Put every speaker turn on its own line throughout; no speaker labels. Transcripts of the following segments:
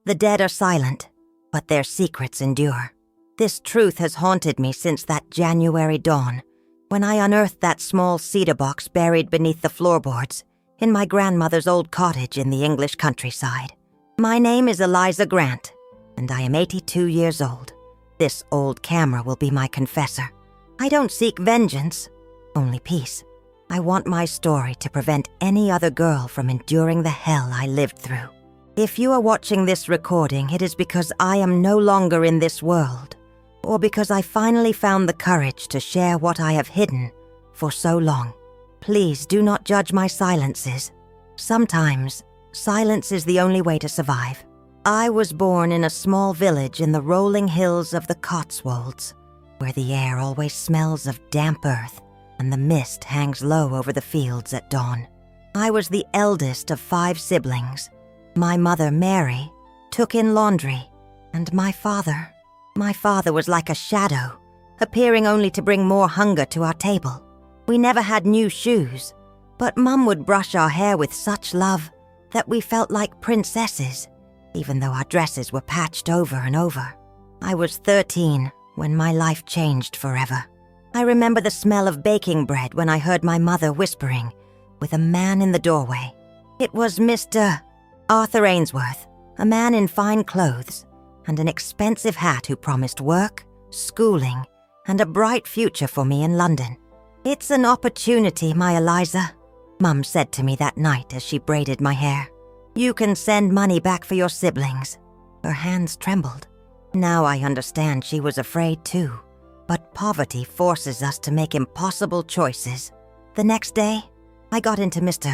The dead are silent, but their secrets endure. This truth has haunted me since that January dawn, when I unearthed that small cedar box buried beneath the floorboards in my grandmother's old cottage in the English countryside. My name is Eliza Grant, and I am 82 years old. This old camera will be my confessor. I don't seek vengeance, only peace. I want my story to prevent any other girl from enduring the hell I lived through. If you are watching this recording, it is because I am no longer in this world, or because I finally found the courage to share what I have hidden for so long. Please do not judge my silences. Sometimes, silence is the only way to survive. I was born in a small village in the rolling hills of the Cotswolds, where the air always smells of damp earth and the mist hangs low over the fields at dawn. I was the eldest of 5 siblings. My mother, Mary, took in laundry, and my father was like a shadow, appearing only to bring more hunger to our table. We never had new shoes, but Mum would brush our hair with such love that we felt like princesses, even though our dresses were patched over and over. I was 13 when my life changed forever. I remember the smell of baking bread when I heard my mother whispering with a man in the doorway. It was Mr. Arthur Ainsworth, a man in fine clothes and an expensive hat who promised work, schooling, and a bright future for me in London. "It's an opportunity, my Eliza," Mum said to me that night as she braided my hair. "You can send money back for your siblings." Her hands trembled. Now I understand she was afraid too. But poverty forces us to make impossible choices. The next day, I got into Mr.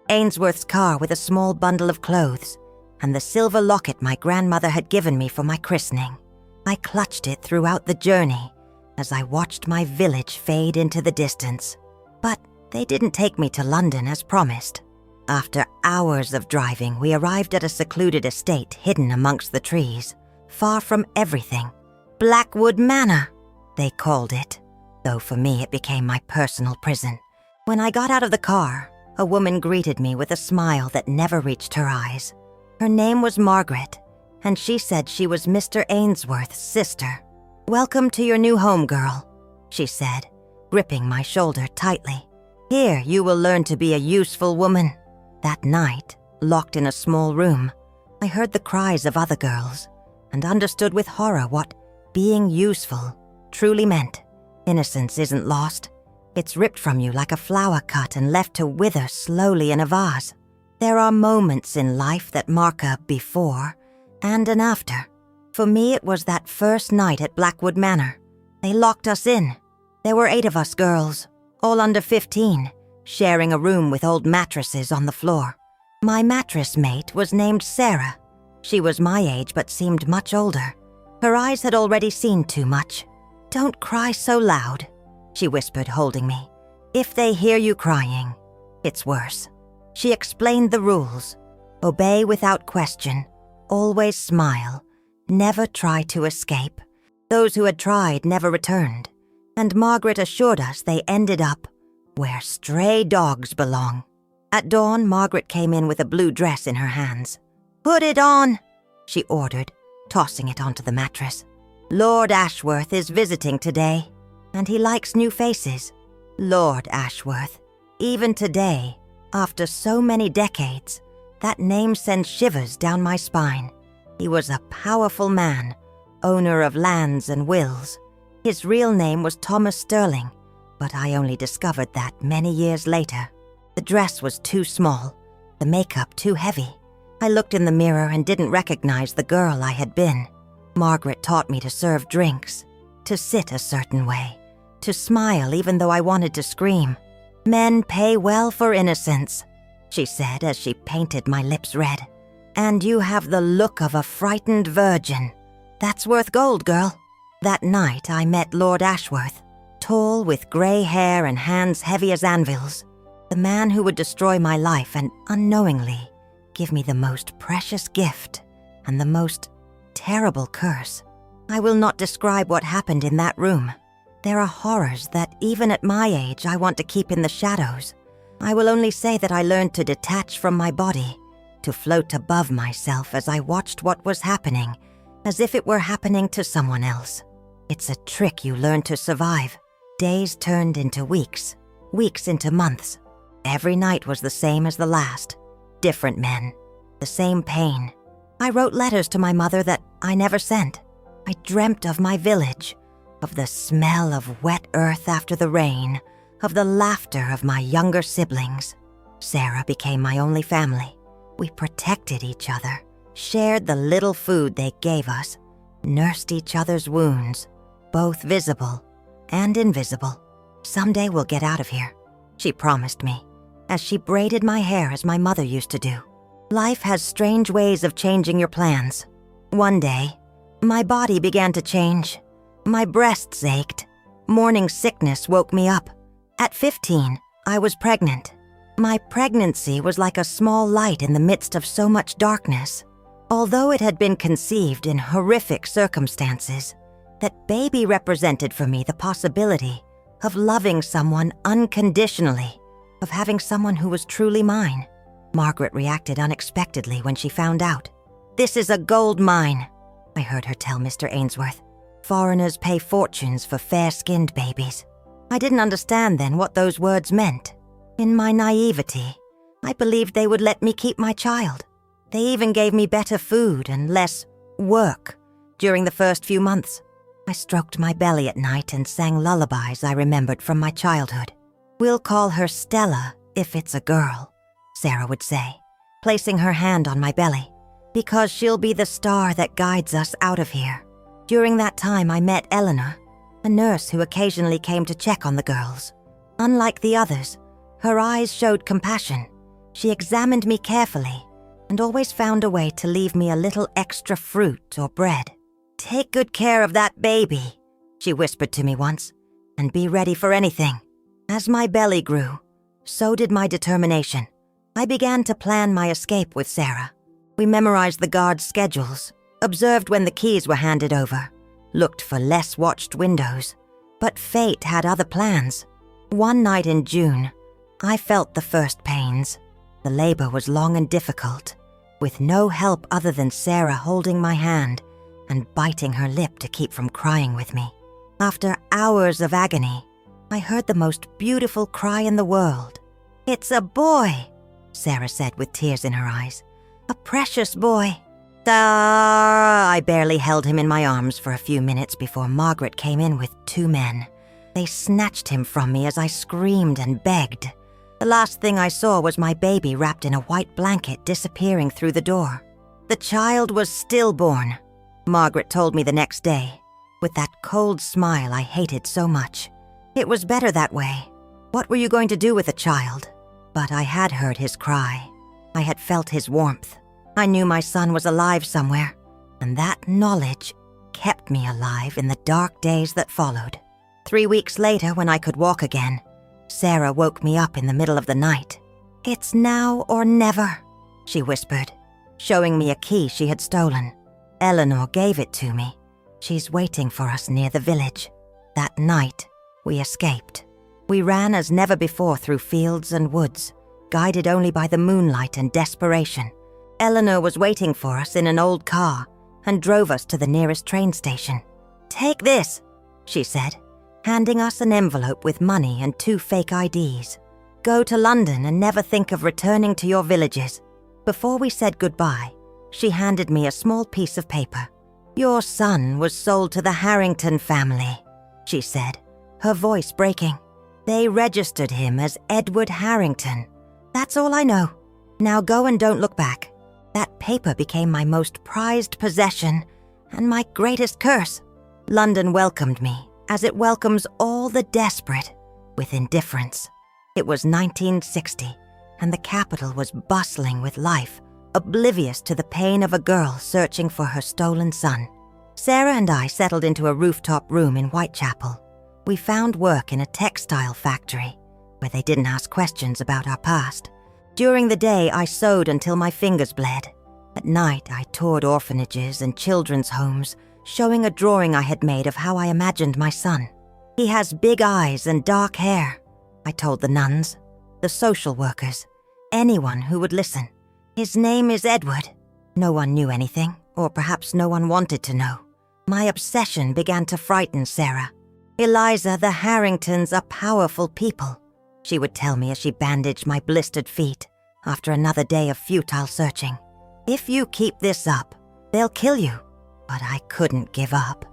Ainsworth's car with a small bundle of clothes and the silver locket my grandmother had given me for my christening. I clutched it throughout the journey as I watched my village fade into the distance. But they didn't take me to London as promised. After hours of driving, we arrived at a secluded estate hidden amongst the trees, far from everything. Blackwood Manor, they called it, though for me it became my personal prison. When I got out of the car, a woman greeted me with a smile that never reached her eyes. Her name was Margaret, and she said she was Mr. Ainsworth's sister. "Welcome to your new home, girl," she said, gripping my shoulder tightly. "Here you will learn to be a useful woman." That night, locked in a small room, I heard the cries of other girls and understood with horror what being useful truly meant. Innocence isn't lost. It's ripped from you like a flower cut and left to wither slowly in a vase. There are moments in life that mark a before and an after. For me, it was that first night at Blackwood Manor. They locked us in. There were 8 of us girls, all under 15, sharing a room with old mattresses on the floor. My mattress mate was named Sarah. She was my age but seemed much older. Her eyes had already seen too much. "Don't cry so loud," she whispered, holding me. "If they hear you crying, it's worse." She explained the rules. Obey without question. Always smile. Never try to escape. Those who had tried never returned. And Margaret assured us they ended up where stray dogs belong. At dawn, Margaret came in with a blue dress in her hands. "Put it on," she ordered, tossing it onto the mattress. "Lord Ashworth is visiting today, and he likes new faces. Lord Ashworth. Even today, after so many decades, that name sends shivers down my spine. He was a powerful man, owner of lands and wills. His real name was Thomas Sterling, but I only discovered that many years later. The dress was too small, the makeup too heavy. I looked in the mirror and didn't recognize the girl I had been. Margaret taught me to serve drinks, to sit a certain way, to smile even though I wanted to scream. "Men pay well for innocence," she said as she painted my lips red. "And you have the look of a frightened virgin. That's worth gold, girl." That night I met Lord Ashworth, tall with gray hair and hands heavy as anvils, the man who would destroy my life and unknowingly give me the most precious gift and the most terrible curse. I will not describe what happened in that room. There are horrors that even at my age I want to keep in the shadows. I will only say that I learned to detach from my body, to float above myself as I watched what was happening, as if it were happening to someone else. It's a trick you learn to survive. Days turned into weeks, weeks into months. Every night was the same as the last. Different men, the same pain. I wrote letters to my mother that I never sent. I dreamt of my village, of the smell of wet earth after the rain, of the laughter of my younger siblings. Sarah became my only family. We protected each other, shared the little food they gave us, nursed each other's wounds, both visible and invisible. Someday we'll get out of here, she promised me, as she braided my hair as my mother used to do. Life has strange ways of changing your plans. One day, my body began to change. My breasts ached. Morning sickness woke me up. At 15, I was pregnant. My pregnancy was like a small light in the midst of so much darkness. Although it had been conceived in horrific circumstances, that baby represented for me the possibility of loving someone unconditionally, of having someone who was truly mine. Margaret reacted unexpectedly when she found out. "This is a gold mine," I heard her tell Mr. Ainsworth. "Foreigners pay fortunes for fair-skinned babies." I didn't understand then what those words meant. In my naivety, I believed they would let me keep my child. They even gave me better food and less work during the first few months. I stroked my belly at night and sang lullabies I remembered from my childhood. "We'll call her Stella if it's a girl," Sarah would say, placing her hand on my belly, "because she'll be the star that guides us out of here." During that time, I met Eleanor, a nurse who occasionally came to check on the girls. Unlike the others, her eyes showed compassion. She examined me carefully and always found a way to leave me a little extra fruit or bread. "Take good care of that baby," she whispered to me once, "and be ready for anything." As my belly grew, so did my determination. I began to plan my escape with Sarah. We memorized the guards' schedules, observed when the keys were handed over, looked for less watched windows. But fate had other plans. One night in June, I felt the first pains. The labor was long and difficult, with no help other than Sarah holding my hand and biting her lip to keep from crying with me. After hours of agony, I heard the most beautiful cry in the world. "It's a boy," Sarah said with tears in her eyes. "A precious boy." I barely held him in my arms for a few minutes before Margaret came in with 2 men. They snatched him from me as I screamed and begged. The last thing I saw was my baby wrapped in a white blanket disappearing through the door. The child was stillborn, Margaret told me the next day, with that cold smile I hated so much. It was better that way. What were you going to do with a child? But I had heard his cry. I had felt his warmth. I knew my son was alive somewhere, and that knowledge kept me alive in the dark days that followed. 3 weeks later, when I could walk again, Sarah woke me up in the middle of the night. "It's now or never," she whispered, showing me a key she had stolen. "Eleanor gave it to me. She's waiting for us near the village." That night, we escaped. We ran as never before through fields and woods, guided only by the moonlight and desperation. Eleanor was waiting for us in an old car and drove us to the nearest train station. "Take this," she said, handing us an envelope with money and 2 fake IDs. "Go to London and never think of returning to your villages." Before we said goodbye, she handed me a small piece of paper. "Your son was sold to the Harrington family," she said, her voice breaking. "They registered him as Edward Harrington. That's all I know. Now go and don't look back." That paper became my most prized possession and my greatest curse. London welcomed me, as it welcomes all the desperate, with indifference. It was 1960, and the capital was bustling with life, oblivious to the pain of a girl searching for her stolen son. Sarah and I settled into a rooftop room in Whitechapel. We found work in a textile factory, where they didn't ask questions about our past. During the day, I sewed until my fingers bled. At night, I toured orphanages and children's homes, showing a drawing I had made of how I imagined my son. "He has big eyes and dark hair," I told the nuns, the social workers, anyone who would listen. His name is Edward. No one knew anything, or perhaps no one wanted to know. My obsession began to frighten Sarah. Eliza, the Harringtons are powerful people, she would tell me as she bandaged my blistered feet after another day of futile searching. If you keep this up, they'll kill you. But I couldn't give up.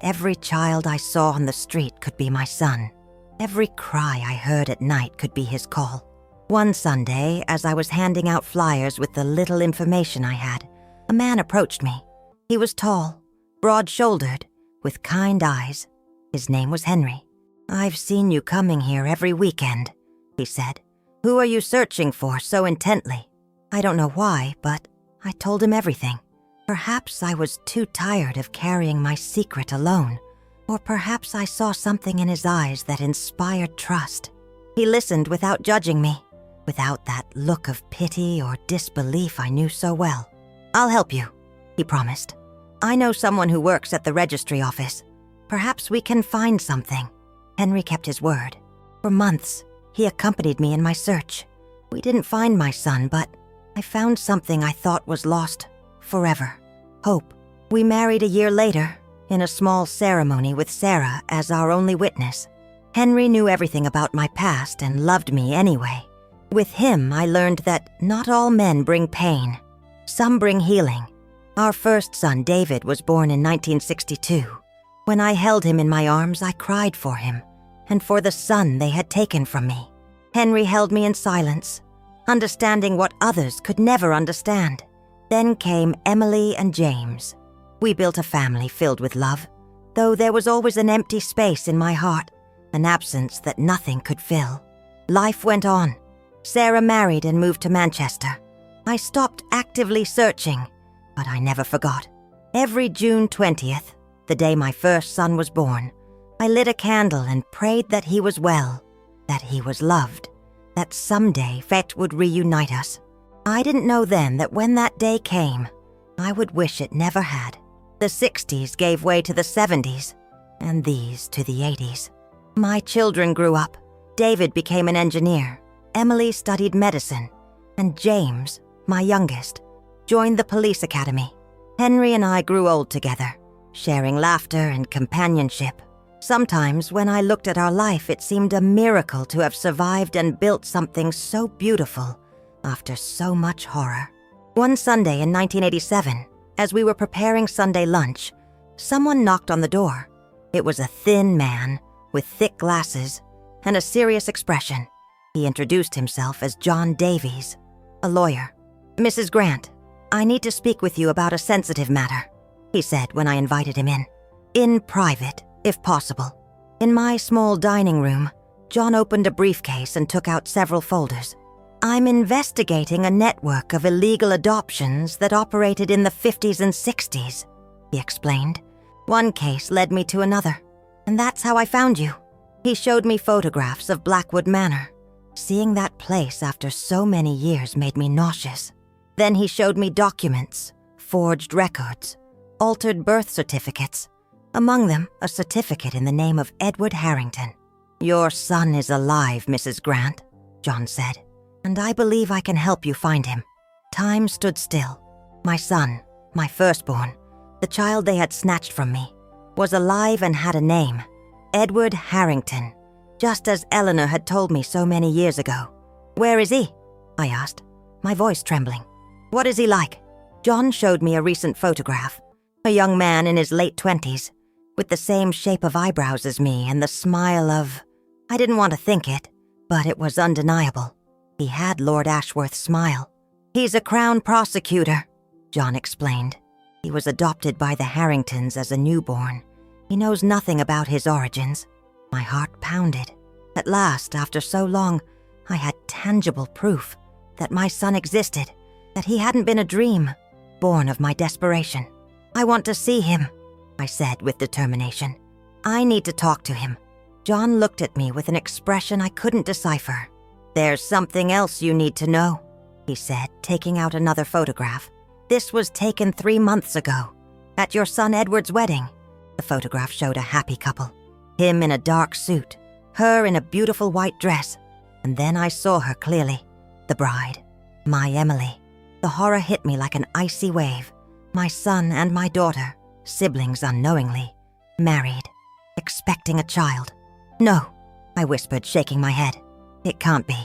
Every child I saw on the street could be my son. Every cry I heard at night could be his call. One Sunday, as I was handing out flyers with the little information I had, a man approached me. He was tall, broad-shouldered, with kind eyes. His name was Henry. "I've seen you coming here every weekend," he said. "Who are you searching for so intently?" I don't know why, but I told him everything. Perhaps I was too tired of carrying my secret alone, or perhaps I saw something in his eyes that inspired trust. He listened without judging me, without that look of pity or disbelief I knew so well. "I'll help you," he promised. "I know someone who works at the registry office. Perhaps we can find something." Henry kept his word. For months, he accompanied me in my search. We didn't find my son, but I found something I thought was lost forever. Hope. We married a year later, in a small ceremony with Sarah as our only witness. Henry knew everything about my past and loved me anyway. With him, I learned that not all men bring pain. Some bring healing. Our first son, David, was born in 1962. When I held him in my arms, I cried for him, and for the son they had taken from me. Henry held me in silence, understanding what others could never understand. Then came Emily and James. We built a family filled with love, though there was always an empty space in my heart, an absence that nothing could fill. Life went on. Sarah married and moved to Manchester. I stopped actively searching, but I never forgot. Every June 20th, the day my first son was born, I lit a candle and prayed that he was well, that he was loved, that someday fate would reunite us. I didn't know then that when that day came, I would wish it never had. The 60s gave way to the 70s, and these to the 80s. My children grew up. David became an engineer. Emily studied medicine, and James, my youngest, joined the police academy. Henry and I grew old together, sharing laughter and companionship. Sometimes when I looked at our life, it seemed a miracle to have survived and built something so beautiful after so much horror. One Sunday in 1987, as we were preparing Sunday lunch, someone knocked on the door. It was a thin man with thick glasses and a serious expression. He introduced himself as John Davies, a lawyer. "Mrs. Grant, I need to speak with you about a sensitive matter," he said when I invited him in. "In private, if possible." In my small dining room, John opened a briefcase and took out several folders. "I'm investigating a network of illegal adoptions that operated in the 50s and 60s, he explained. "One case led me to another, and that's how I found you." He showed me photographs of Blackwood Manor. Seeing that place after so many years made me nauseous. Then he showed me documents, forged records, altered birth certificates. Among them, a certificate in the name of Edward Harrington. "Your son is alive, Mrs. Grant," John said, "and I believe I can help you find him." Time stood still. My son, my firstborn, the child they had snatched from me, was alive and had a name, Edward Harrington, just as Eleanor had told me so many years ago. "Where is he?" I asked, my voice trembling. "What is he like?" John showed me a recent photograph. A young man in his late 20s, with the same shape of eyebrows as me and the smile of... I didn't want to think it, but it was undeniable. He had Lord Ashworth's smile. "He's a Crown prosecutor," John explained. "He was adopted by the Harringtons as a newborn. He knows nothing about his origins." My heart pounded. At last, after so long, I had tangible proof that my son existed, that he hadn't been a dream, born of my desperation. "I want to see him," I said with determination. "I need to talk to him." John looked at me with an expression I couldn't decipher. "There's something else you need to know," he said, taking out another photograph. "This was taken 3 months ago, at your son Edward's wedding." The photograph showed a happy couple. Him in a dark suit, her in a beautiful white dress, and then I saw her clearly. The bride, my Emily. The horror hit me like an icy wave. My son and my daughter, siblings unknowingly, married, expecting a child. No, I whispered, shaking my head. It can't be.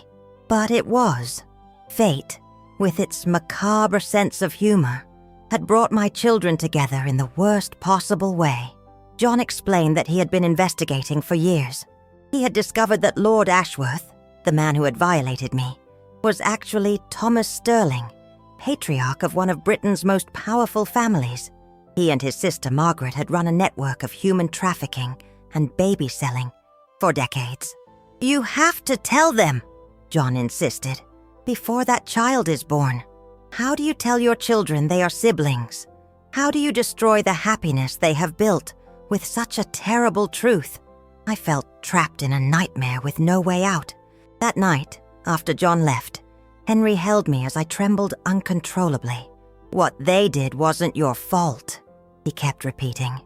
But it was. Fate, with its macabre sense of humor, had brought my children together in the worst possible way. John explained that he had been investigating for years. He had discovered that Lord Ashworth, the man who had violated me, was actually Thomas Sterling, patriarch of one of Britain's most powerful families. He and his sister Margaret had run a network of human trafficking and baby selling for decades. "You have to tell them," John insisted, "before that child is born. How do you tell your children they are siblings? How do you destroy the happiness they have built with such a terrible truth?" I felt trapped in a nightmare with no way out. That night, after John left, Henry held me as I trembled uncontrollably. "What they did wasn't your fault," he kept repeating.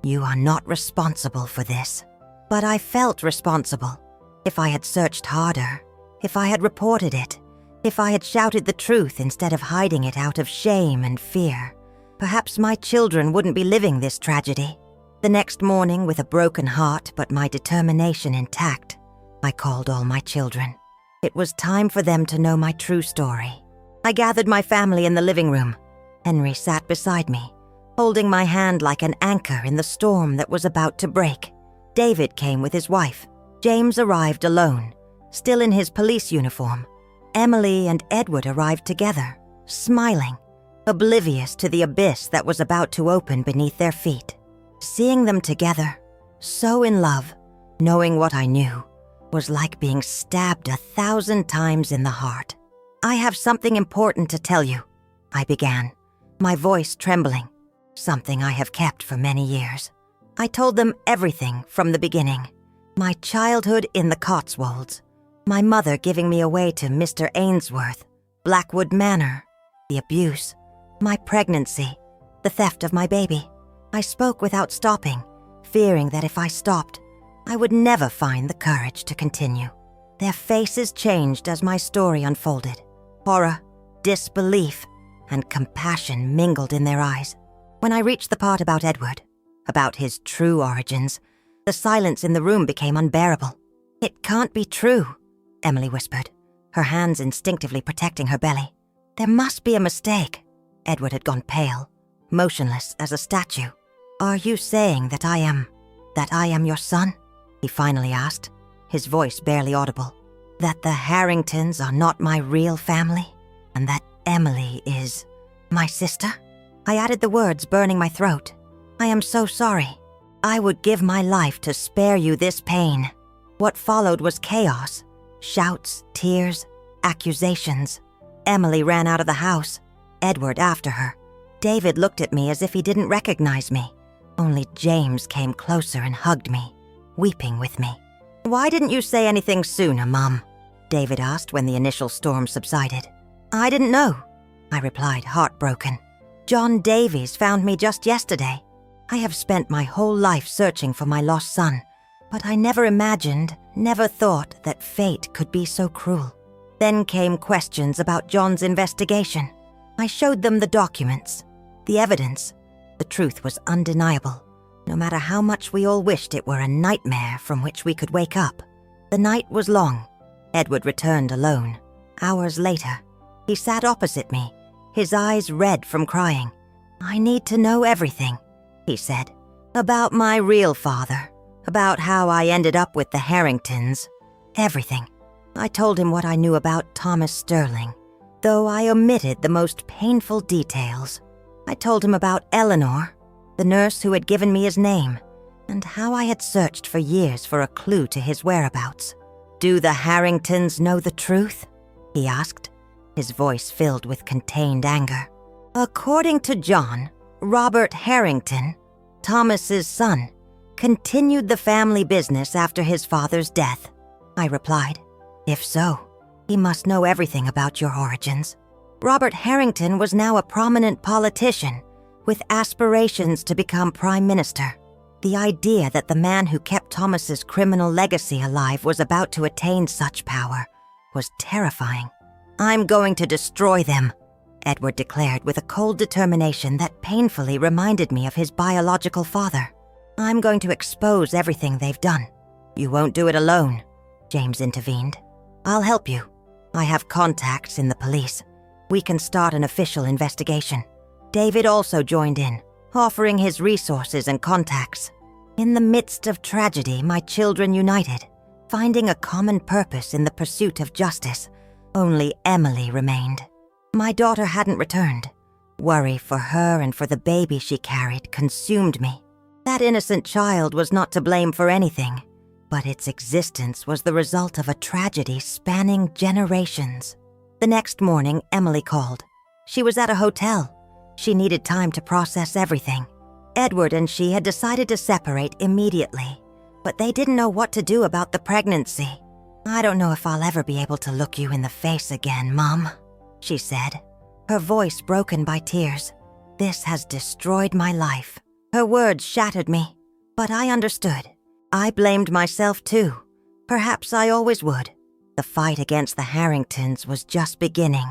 "You are not responsible for this." But I felt responsible. If I had searched harder, if I had reported it, if I had shouted the truth instead of hiding it out of shame and fear, perhaps my children wouldn't be living this tragedy. The next morning, with a broken heart but my determination intact, I called all my children. It was time for them to know my true story. I gathered my family in the living room. Henry sat beside me, holding my hand like an anchor in the storm that was about to break. David came with his wife. James arrived alone, still in his police uniform. Emily and Edward arrived together, smiling, oblivious to the abyss that was about to open beneath their feet. Seeing them together, so in love, knowing what I knew, was like being stabbed 1,000 times in the heart. "I have something important to tell you," I began, my voice trembling, something I have kept for many years. I told them everything from the beginning. My childhood in the Cotswolds, my mother giving me away to Mr. Ainsworth, Blackwood Manor, the abuse, my pregnancy, the theft of my baby. I spoke without stopping, fearing that if I stopped, I would never find the courage to continue. Their faces changed as my story unfolded. Horror, disbelief, and compassion mingled in their eyes. When I reached the part about Edward, about his true origins, the silence in the room became unbearable. "It can't be true," Emily whispered, her hands instinctively protecting her belly. "There must be a mistake." Edward had gone pale, motionless as a statue. "Are you saying that I am your son?" he finally asked, his voice barely audible. "That the Harringtons are not my real family, and that Emily is my sister?" I added the words, burning my throat. "I am so sorry. I would give my life to spare you this pain." What followed was chaos. Shouts, tears, accusations. Emily ran out of the house, Edward after her. David looked at me as if he didn't recognize me. Only James came closer and hugged me, weeping with me. "Why didn't you say anything sooner, Mum?" David asked when the initial storm subsided. "I didn't know," I replied, heartbroken. "John Davies found me just yesterday. I have spent my whole life searching for my lost son, but I never imagined, never thought that fate could be so cruel." Then came questions about John's investigation. I showed them the documents, the evidence. The truth was undeniable, no matter how much we all wished it were a nightmare from which we could wake up. The night was long. Edward returned alone. Hours later, he sat opposite me, his eyes red from crying. "I need to know everything," he said, "about my real father, about how I ended up with the Harringtons. Everything." I told him what I knew about Thomas Sterling, though I omitted the most painful details. I told him about Eleanor, the nurse who had given me his name, and how I had searched for years for a clue to his whereabouts. "Do the Harringtons know the truth?" he asked, his voice filled with contained anger. "According to John, Robert Harrington, Thomas's son, continued the family business after his father's death," I replied. "If so, he must know everything about your origins." Robert Harrington was now a prominent politician with aspirations to become prime minister. The idea that the man who kept Thomas's criminal legacy alive was about to attain such power was terrifying. "I'm going to destroy them," Edward declared with a cold determination that painfully reminded me of his biological father. "I'm going to expose everything they've done." "You won't do it alone," James intervened. "I'll help you. I have contacts in the police. We can start an official investigation." David also joined in, offering his resources and contacts. In the midst of tragedy, my children united, finding a common purpose in the pursuit of justice. Only Emily remained. My daughter hadn't returned. Worry for her and for the baby she carried consumed me. That innocent child was not to blame for anything, but its existence was the result of a tragedy spanning generations. The next morning, Emily called. She was at a hotel. She needed time to process everything. Edward and she had decided to separate immediately, but they didn't know what to do about the pregnancy. "I don't know if I'll ever be able to look you in the face again, Mom," she said, her voice broken by tears. "This has destroyed my life." Her words shattered me, but I understood. I blamed myself too. Perhaps I always would. The fight against the Harringtons was just beginning,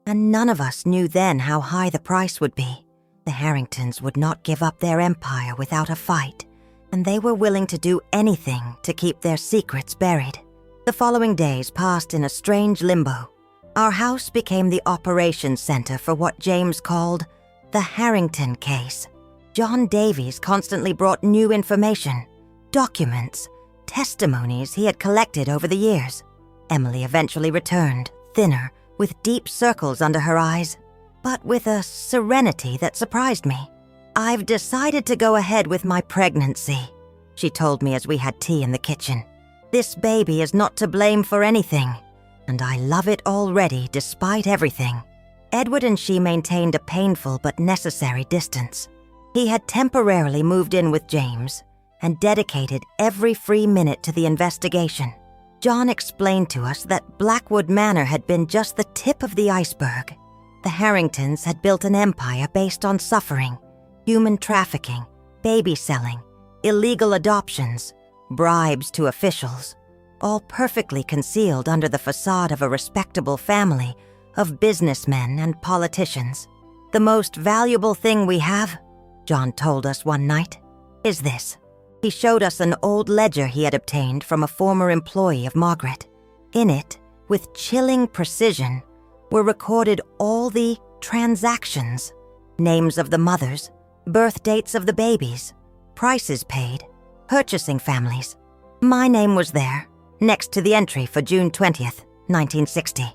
and none of us knew then how high the price would be. The Harringtons would not give up their empire without a fight, and they were willing to do anything to keep their secrets buried. The following days passed in a strange limbo. Our house became the operations center for what James called the Harrington case. John Davies constantly brought new information, documents, testimonies he had collected over the years. Emily eventually returned, thinner, with deep circles under her eyes, but with a serenity that surprised me. "I've decided to go ahead with my pregnancy," she told me as we had tea in the kitchen. "This baby is not to blame for anything, and I love it already despite everything." Edward and she maintained a painful but necessary distance. He had temporarily moved in with James and dedicated every free minute to the investigation. John explained to us that Blackwood Manor had been just the tip of the iceberg. The Harringtons had built an empire based on suffering, human trafficking, baby selling, illegal adoptions, bribes to officials, all perfectly concealed under the facade of a respectable family of businessmen and politicians. "The most valuable thing we have," John told us one night, "is this." He showed us an old ledger he had obtained from a former employee of Margaret. In it, with chilling precision, were recorded all the transactions, names of the mothers, birth dates of the babies, prices paid, purchasing families. My name was there, next to the entry for June 20th, 1960.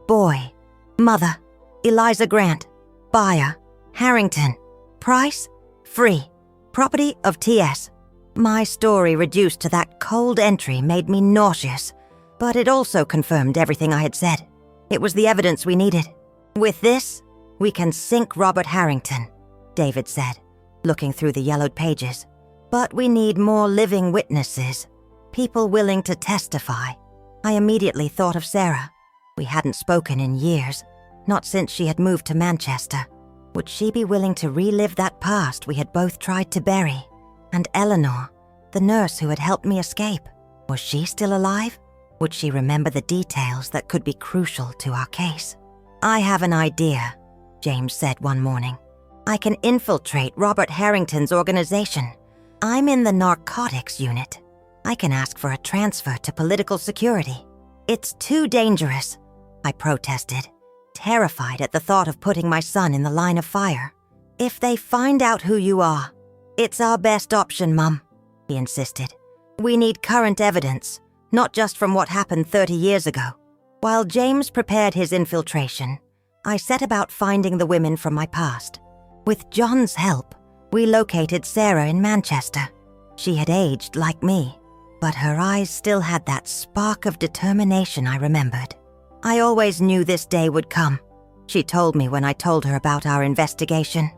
Boy, mother, Eliza Grant, buyer, Harrington, price, free, property of T.S. My story reduced to that cold entry made me nauseous, but it also confirmed everything I had said. It was the evidence we needed. "With this, we can sink Robert Harrington," David said, looking through the yellowed pages. "But we need more living witnesses, people willing to testify." I immediately thought of Sarah. We hadn't spoken in years, not since she had moved to Manchester. Would she be willing to relive that past we had both tried to bury? And Eleanor, the nurse who had helped me escape, was she still alive? Would she remember the details that could be crucial to our case? "I have an idea," James said one morning. "I can infiltrate Robert Harrington's organization. I'm in the narcotics unit. I can ask for a transfer to political security." "It's too dangerous," I protested, terrified at the thought of putting my son in the line of fire. "If they find out who you are, it's our best option, Mum," he insisted. "We need current evidence, not just from what happened 30 years ago." While James prepared his infiltration, I set about finding the women from my past. With John's help, we located Sarah in Manchester. She had aged like me, but her eyes still had that spark of determination I remembered. "I always knew this day would come," she told me when I told her about our investigation.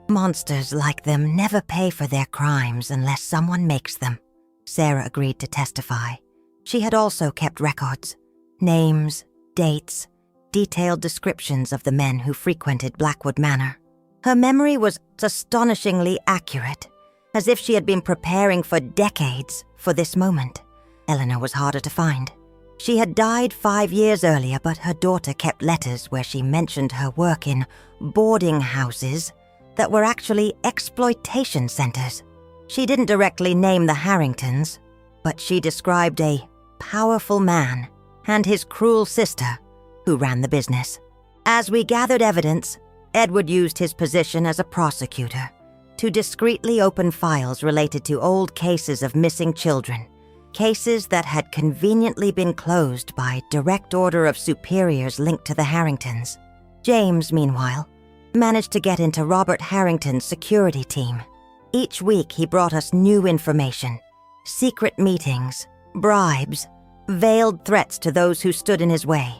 "Monsters like them never pay for their crimes unless someone makes them." Sarah agreed to testify. She had also kept records, names, dates, detailed descriptions of the men who frequented Blackwood Manor. Her memory was astonishingly accurate, as if she had been preparing for decades for this moment. Eleanor was harder to find. She had died 5 years earlier, but her daughter kept letters where she mentioned her work in boarding houses that were actually exploitation centers. She didn't directly name the Harringtons, but she described a powerful man and his cruel sister who ran the business. As we gathered evidence, Edward used his position as a prosecutor to discreetly open files related to old cases of missing children, cases that had conveniently been closed by direct order of superiors linked to the Harringtons. James, meanwhile, managed to get into Robert Harrington's security team. Each week he brought us new information, secret meetings, bribes, veiled threats to those who stood in his way.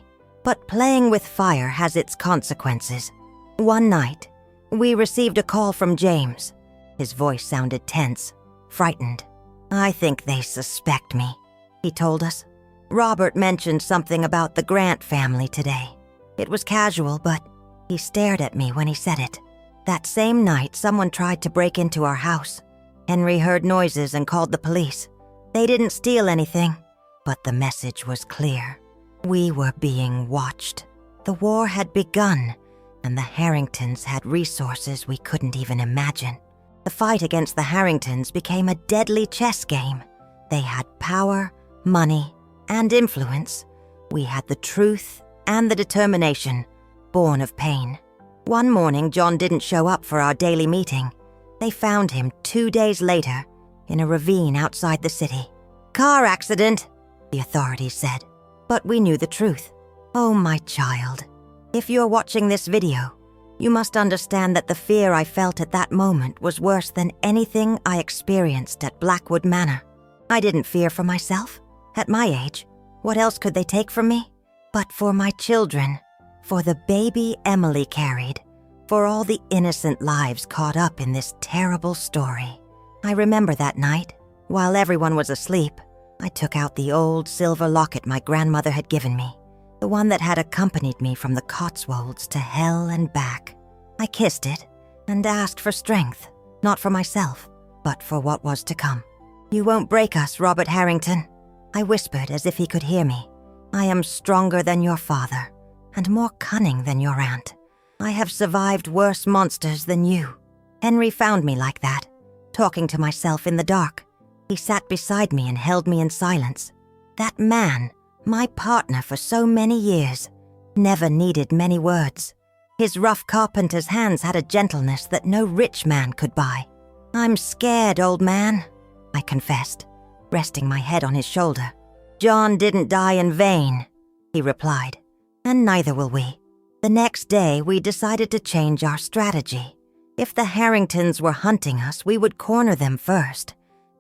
But playing with fire has its consequences. One night, we received a call from James. His voice sounded tense, frightened. "I think they suspect me," he told us. "Robert mentioned something about the Grant family today. It was casual, but he stared at me when he said it. That same night, someone tried to break into our house. Henry heard noises and called the police. They didn't steal anything, but the message was clear. We were being watched. The war had begun, and the Harringtons had resources we couldn't even imagine. The fight against the Harringtons became a deadly chess game. They had power, money, and influence. We had the truth and the determination, born of pain. One morning, John didn't show up for our daily meeting. They found him 2 days later in a ravine outside the city. "Car accident," the authorities said. But we knew the truth. Oh, my child, if you're watching this video, you must understand that the fear I felt at that moment was worse than anything I experienced at Blackwood Manor. I didn't fear for myself. At my age, what else could they take from me? But for my children, for the baby Emily carried, for all the innocent lives caught up in this terrible story. I remember that night, while everyone was asleep, I took out the old silver locket my grandmother had given me, the one that had accompanied me from the Cotswolds to hell and back. I kissed it and asked for strength, not for myself, but for what was to come. "You won't break us, Robert Harrington," I whispered as if he could hear me. "I am stronger than your father, and more cunning than your aunt. I have survived worse monsters than you." Henry found me like that, talking to myself in the dark. He sat beside me and held me in silence. That man, my partner for so many years, never needed many words. His rough carpenter's hands had a gentleness that no rich man could buy. "I'm scared, old man," I confessed, resting my head on his shoulder. "John didn't die in vain," he replied, "and neither will we." The next day, we decided to change our strategy. If the Harringtons were hunting us, we would corner them first.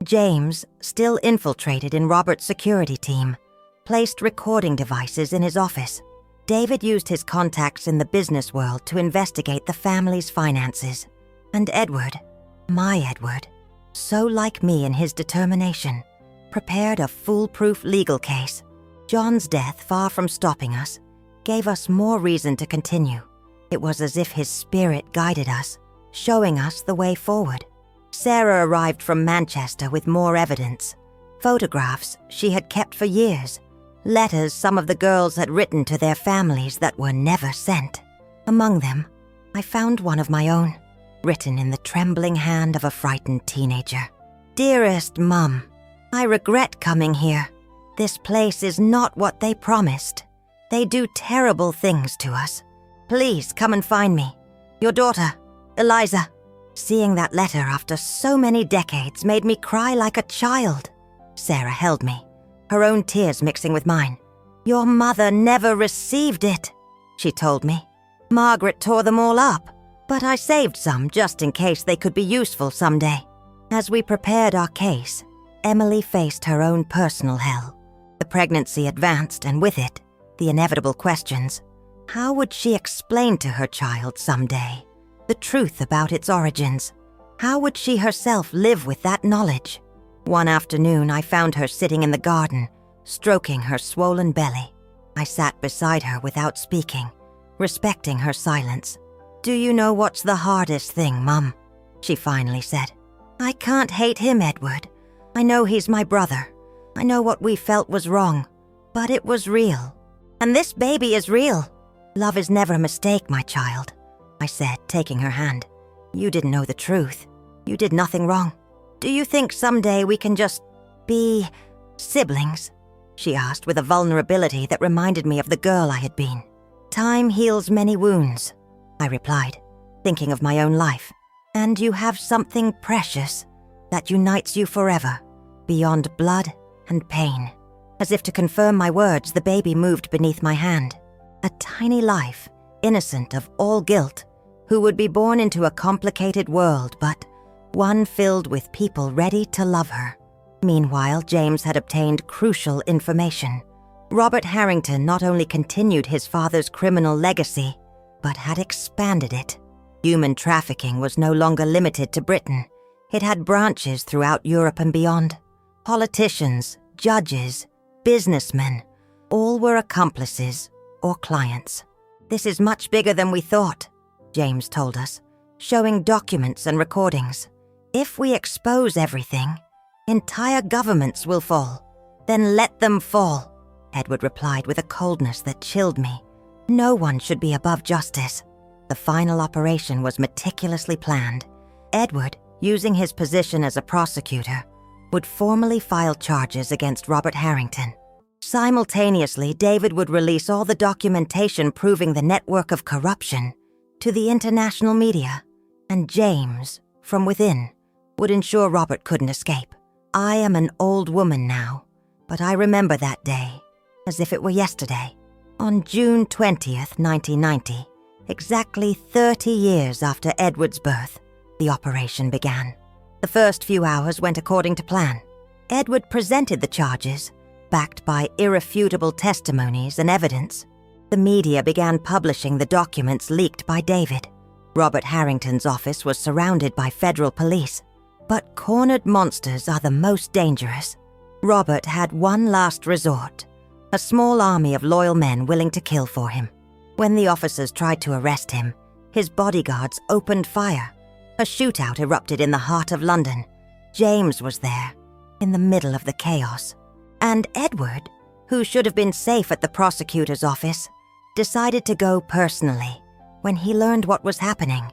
James, still infiltrated in Robert's security team, placed recording devices in his office. David used his contacts in the business world to investigate the family's finances. And Edward, my Edward, so like me in his determination, prepared a foolproof legal case. John's death, far from stopping us, gave us more reason to continue. It was as if his spirit guided us, showing us the way forward. Sarah arrived from Manchester with more evidence. Photographs she had kept for years. Letters some of the girls had written to their families that were never sent. Among them, I found one of my own, written in the trembling hand of a frightened teenager. "Dearest Mum, I regret coming here. This place is not what they promised. They do terrible things to us. Please come and find me. Your daughter, Eliza." Seeing that letter after so many decades made me cry like a child. Sarah held me, her own tears mixing with mine. "Your mother never received it," she told me. "Margaret tore them all up, but I saved some just in case they could be useful someday." As we prepared our case, Emily faced her own personal hell. The pregnancy advanced, and with it, the inevitable questions. How would she explain to her child someday the truth about its origins? How would she herself live with that knowledge? One afternoon, I found her sitting in the garden, stroking her swollen belly. I sat beside her without speaking, respecting her silence. "Do you know what's the hardest thing, Mum?" she finally said. "I can't hate him, Edward. I know he's my brother. I know what we felt was wrong, but it was real. And this baby is real. Love is never a mistake, my child. I said, taking her hand. "You didn't know the truth. You did nothing wrong. Do you think someday we can just be siblings?" she asked with a vulnerability that reminded me of the girl I had been. "Time heals many wounds," I replied, thinking of my own life. "And you have something precious that unites you forever, beyond blood and pain." As if to confirm my words, the baby moved beneath my hand. A tiny life, innocent of all guilt, who would be born into a complicated world, but one filled with people ready to love her. Meanwhile, James had obtained crucial information. Robert Harrington not only continued his father's criminal legacy, but had expanded it. Human trafficking was no longer limited to Britain. It had branches throughout Europe and beyond. Politicians, judges, businessmen, all were accomplices or clients. "This is much bigger than we thought," James told us, showing documents and recordings. "If we expose everything, entire governments will fall." "Then let them fall," Edward replied with a coldness that chilled me. "No one should be above justice." The final operation was meticulously planned. Edward, using his position as a prosecutor, would formally file charges against Robert Harrington. Simultaneously, David would release all the documentation proving the network of corruption to the international media, and James, from within, would ensure Robert couldn't escape. I am an old woman now, but I remember that day as if it were yesterday. On June 20th, 1990, exactly 30 years after Edward's birth, the operation began. The first few hours went according to plan. Edward presented the charges, backed by irrefutable testimonies and evidence. The media began publishing the documents leaked by David. Robert Harrington's office was surrounded by federal police. But cornered monsters are the most dangerous. Robert had one last resort, a small army of loyal men willing to kill for him. When the officers tried to arrest him, his bodyguards opened fire. A shootout erupted in the heart of London. James was there, in the middle of the chaos. And Edward, who should have been safe at the prosecutor's office, decided to go personally when he learned what was happening.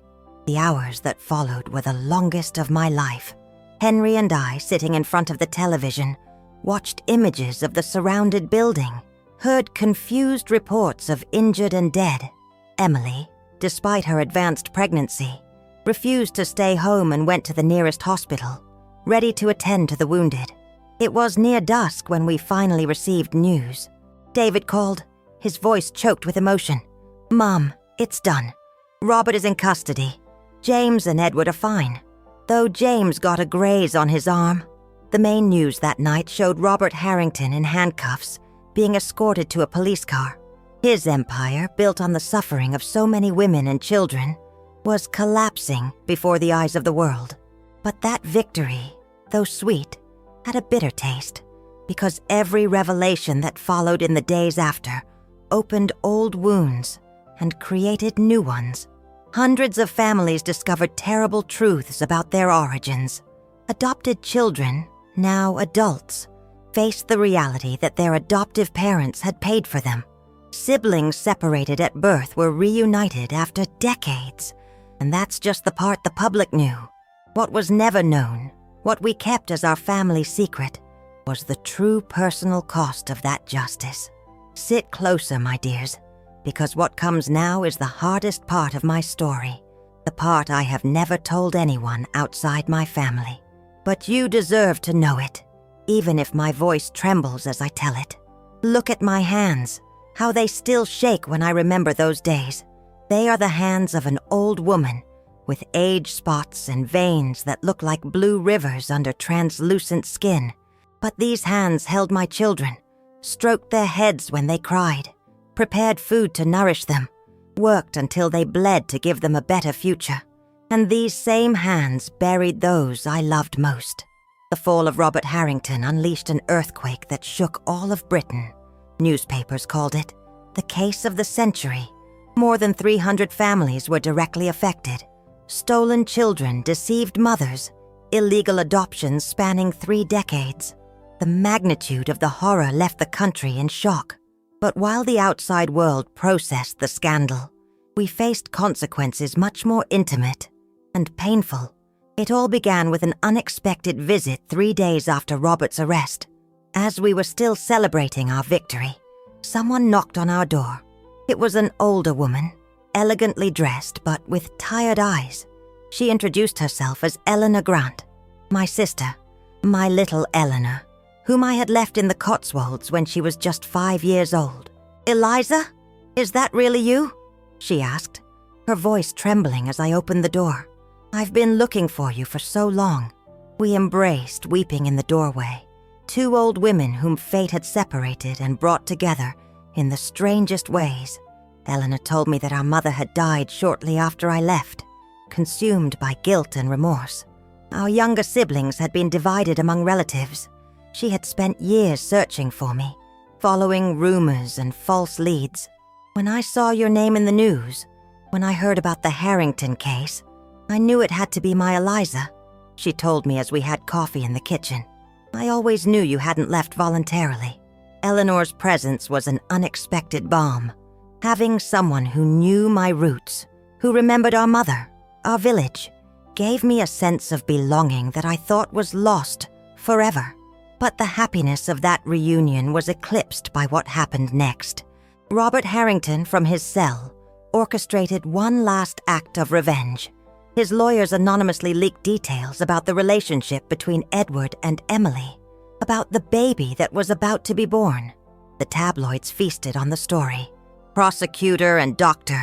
The hours that followed were the longest of my life. Henry and I, sitting in front of the television, watched images of the surrounded building, heard confused reports of injured and dead. Emily, despite her advanced pregnancy, refused to stay home and went to the nearest hospital, ready to attend to the wounded. It was near dusk when we finally received news. David called, his voice choked with emotion. "Mom, it's done. Robert is in custody. James and Edward are fine, though James got a graze on his arm." The main news that night showed Robert Harrington in handcuffs, being escorted to a police car. His empire, built on the suffering of so many women and children, was collapsing before the eyes of the world. But that victory, though sweet, had a bitter taste, because every revelation that followed in the days after opened old wounds and created new ones. Hundreds of families discovered terrible truths about their origins. Adopted children, now adults, faced the reality that their adoptive parents had paid for them. Siblings separated at birth were reunited after decades, and that's just the part the public knew. What was never known, what we kept as our family secret, was the true personal cost of that justice. Sit closer, my dears, because what comes now is the hardest part of my story, the part I have never told anyone outside my family. But you deserve to know it, even if my voice trembles as I tell it. Look at my hands, how they still shake when I remember those days. They are the hands of an old woman, with age spots and veins that look like blue rivers under translucent skin. But these hands held my children, stroked their heads when they cried, prepared food to nourish them, worked until they bled to give them a better future. And these same hands buried those I loved most. The fall of Robert Harrington unleashed an earthquake that shook all of Britain. Newspapers called it the case of the century. More than 300 families were directly affected. Stolen children, deceived mothers, illegal adoptions spanning 3 decades. The magnitude of the horror left the country in shock. But while the outside world processed the scandal, we faced consequences much more intimate and painful. It all began with an unexpected visit 3 days after Robert's arrest. As we were still celebrating our victory, someone knocked on our door. It was an older woman, elegantly dressed but with tired eyes. She introduced herself as Eleanor Grant, my sister, my little Eleanor, whom I had left in the Cotswolds when she was just 5 years old. "Eliza, is that really you?" she asked, her voice trembling as I opened the door. "I've been looking for you for so long." We embraced, weeping in the doorway, 2 old women whom fate had separated and brought together in the strangest ways. Eleanor told me that our mother had died shortly after I left, consumed by guilt and remorse. Our younger siblings had been divided among relatives. She had spent years searching for me, following rumors and false leads. When I saw your name in the news, when I heard about the Harrington case, I knew it had to be my Eliza, she told me as we had coffee in the kitchen. I always knew you hadn't left voluntarily. Eleanor's presence was an unexpected balm. Having someone who knew my roots, who remembered our mother, our village, gave me a sense of belonging that I thought was lost forever. But the happiness of that reunion was eclipsed by what happened next. Robert Harrington, from his cell, orchestrated one last act of revenge. His lawyers anonymously leaked details about the relationship between Edward and Emily, about the baby that was about to be born. The tabloids feasted on the story. Prosecutor and doctor,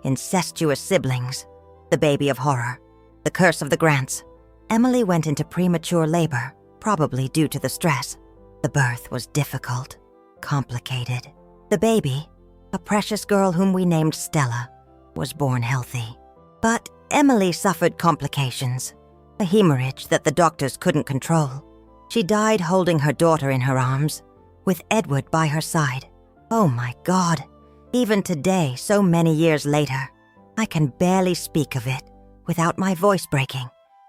incestuous siblings, the baby of horror, the curse of the Grants. Emily went into premature labor, probably due to the stress. The birth was difficult, complicated. The baby, a precious girl whom we named Stella, was born healthy. But Emily suffered complications, a hemorrhage that the doctors couldn't control. She died holding her daughter in her arms, with Edward by her side. Oh my God, even today, so many years later, I can barely speak of it without my voice breaking.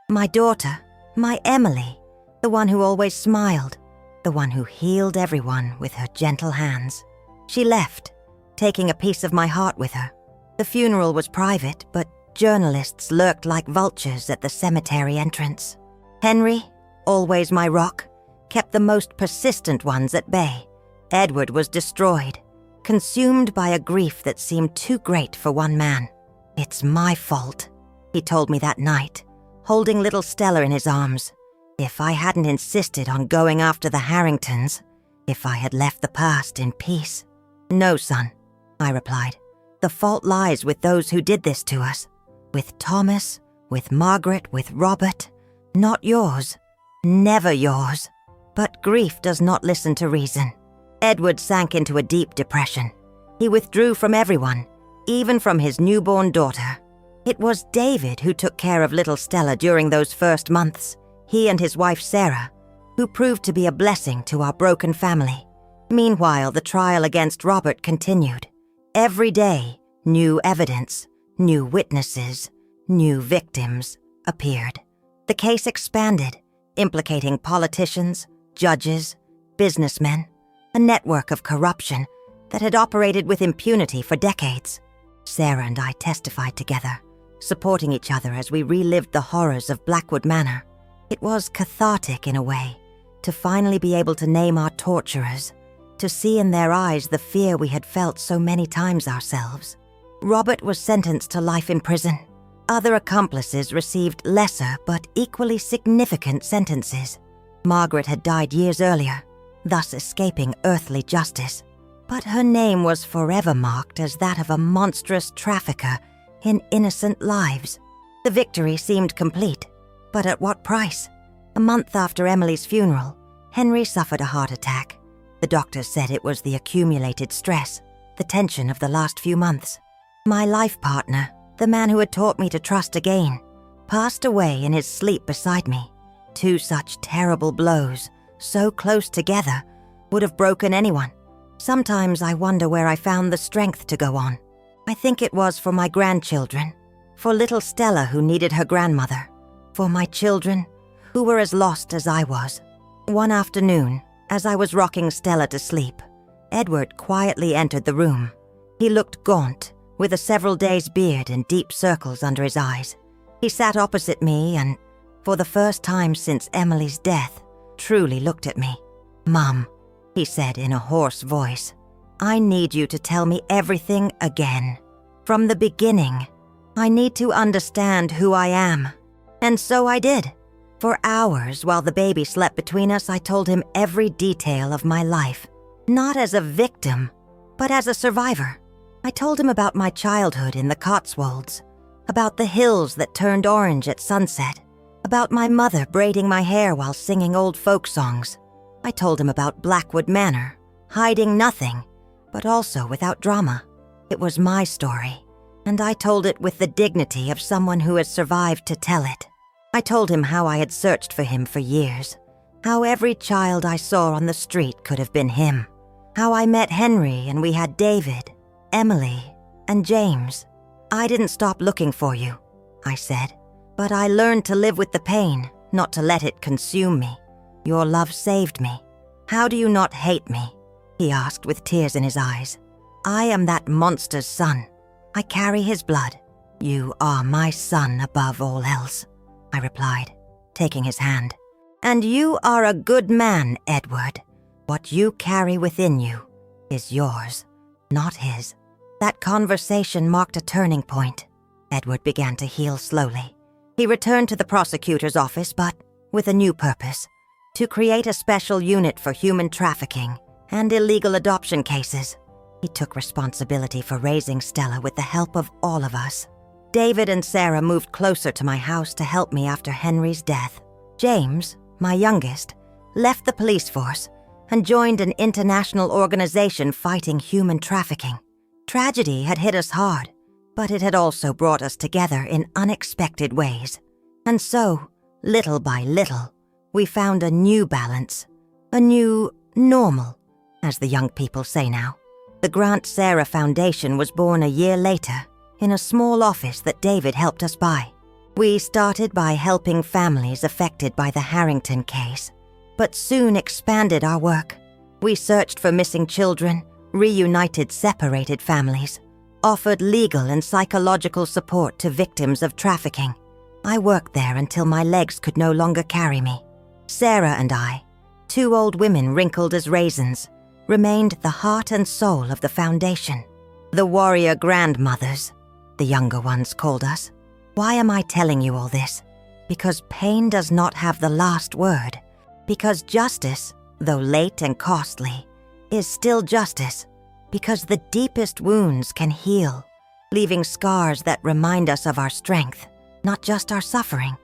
My daughter, my Emily, the one who always smiled, the one who healed everyone with her gentle hands. She left, taking a piece of my heart with her. The funeral was private, but journalists lurked like vultures at the cemetery entrance. Henry, always my rock, kept the most persistent ones at bay. Edward was destroyed, consumed by a grief that seemed too great for one man. "It's my fault," he told me that night, holding little Stella in his arms. If I hadn't insisted on going after the Harringtons, if I had left the past in peace. "No, son," I replied. "The fault lies with those who did this to us. With Thomas, with Margaret, with Robert. Not yours. Never yours." But grief does not listen to reason. Edward sank into a deep depression. He withdrew from everyone, even from his newborn daughter. It was David who took care of little Stella during those first months, he and his wife Sarah, who proved to be a blessing to our broken family. Meanwhile, the trial against Robert continued. Every day, new evidence, new witnesses, new victims appeared. The case expanded, implicating politicians, judges, businessmen, a network of corruption that had operated with impunity for decades. Sarah and I testified together, supporting each other as we relived the horrors of Blackwood Manor. It was cathartic in a way, to finally be able to name our torturers, to see in their eyes the fear we had felt so many times ourselves. Robert was sentenced to life in prison. Other accomplices received lesser but equally significant sentences. Margaret had died years earlier, thus escaping earthly justice. But her name was forever marked as that of a monstrous trafficker in innocent lives. The victory seemed complete, but at what price? A month after Emily's funeral, Henry suffered a heart attack. The doctors said it was the accumulated stress, the tension of the last few months. My life partner, the man who had taught me to trust again, passed away in his sleep beside me. 2 such terrible blows, so close together, would have broken anyone. Sometimes I wonder where I found the strength to go on. I think it was for my grandchildren, for little Stella who needed her grandmother, for my children who were as lost as I was. One afternoon, as I was rocking Stella to sleep, Edward quietly entered the room. He looked gaunt, with a several days beard and deep circles under his eyes. He sat opposite me and, for the first time since Emily's death, truly looked at me. "Mum," he said in a hoarse voice, "I need you to tell me everything again. From the beginning. I need to understand who I am." And so I did. For hours, while the baby slept between us, I told him every detail of my life. Not as a victim, but as a survivor. I told him about my childhood in the Cotswolds, about the hills that turned orange at sunset, about my mother braiding my hair while singing old folk songs. I told him about Blackwood Manor, hiding nothing, but also without drama. It was my story, and I told it with the dignity of someone who has survived to tell it. I told him how I had searched for him for years, how every child I saw on the street could have been him, how I met Henry and we had David, Emily, and James. "I didn't stop looking for you," I said, "but I learned to live with the pain, not to let it consume me. Your love saved me. How do you not hate me?" he asked with tears in his eyes. "I am that monster's son. I carry his blood. You are my son above all else," I replied, taking his hand. "And you are a good man, Edward. What you carry within you is yours, not his." That conversation marked a turning point. Edward began to heal slowly. He returned to the prosecutor's office, but with a new purpose: to create a special unit for human trafficking and illegal adoption cases. He took responsibility for raising Stella with the help of all of us. David and Sarah moved closer to my house to help me after Henry's death. James, my youngest, left the police force and joined an international organization fighting human trafficking. Tragedy had hit us hard, but it had also brought us together in unexpected ways. And so, little by little, we found a new balance, a new normal, as the young people say now. The Grant Sarah Foundation was born a year later in a small office that David helped us buy. We started by helping families affected by the Harrington case, but soon expanded our work. We searched for missing children, reunited separated families, offered legal and psychological support to victims of trafficking. I worked there until my legs could no longer carry me. Sarah and I, two old women wrinkled as raisins, remained the heart and soul of the foundation. The warrior grandmothers, the younger ones called us. Why am I telling you all this? Because pain does not have the last word. Because justice, though late and costly, is still justice. Because the deepest wounds can heal, leaving scars that remind us of our strength, not just our suffering.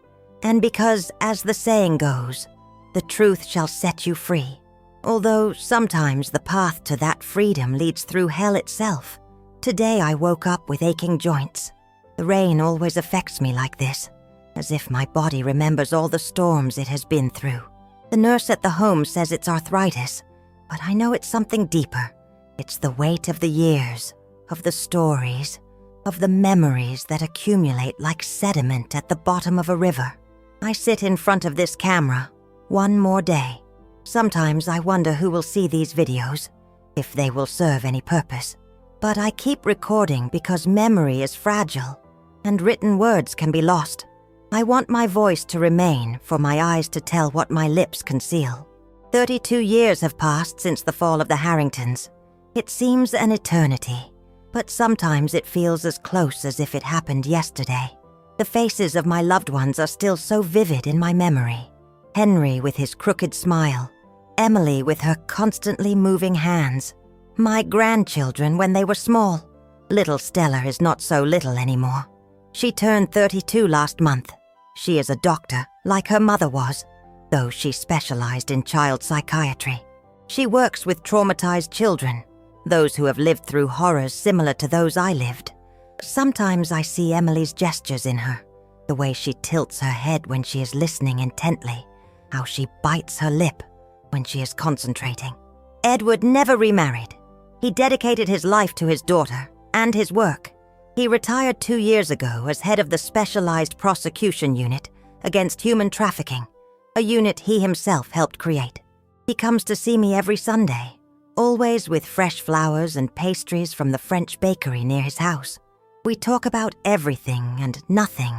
And because, as the saying goes, the truth shall set you free. Although sometimes the path to that freedom leads through hell itself. Today I woke up with aching joints. The rain always affects me like this, as if my body remembers all the storms it has been through. The nurse at the home says it's arthritis, but I know it's something deeper. It's the weight of the years, of the stories, of the memories that accumulate like sediment at the bottom of a river. I sit in front of this camera, one more day. Sometimes I wonder who will see these videos, if they will serve any purpose. But I keep recording because memory is fragile, and written words can be lost. I want my voice to remain, for my eyes to tell what my lips conceal. 32 years have passed since the fall of the Harringtons. It seems an eternity, but sometimes it feels as close as if it happened yesterday. The faces of my loved ones are still so vivid in my memory. Henry with his crooked smile, Emily with her constantly moving hands, my grandchildren when they were small. Little Stella is not so little anymore. She turned 32 last month. She is a doctor, like her mother was, though she specialized in child psychiatry. She works with traumatized children, those who have lived through horrors similar to those I lived. Sometimes I see Emily's gestures in her, the way she tilts her head when she is listening intently, how she bites her lip when she is concentrating. Edward never remarried. He dedicated his life to his daughter and his work. He retired 2 years ago as head of the Specialized Prosecution Unit against human trafficking, a unit he himself helped create. He comes to see me every Sunday, always with fresh flowers and pastries from the French bakery near his house. We talk about everything and nothing,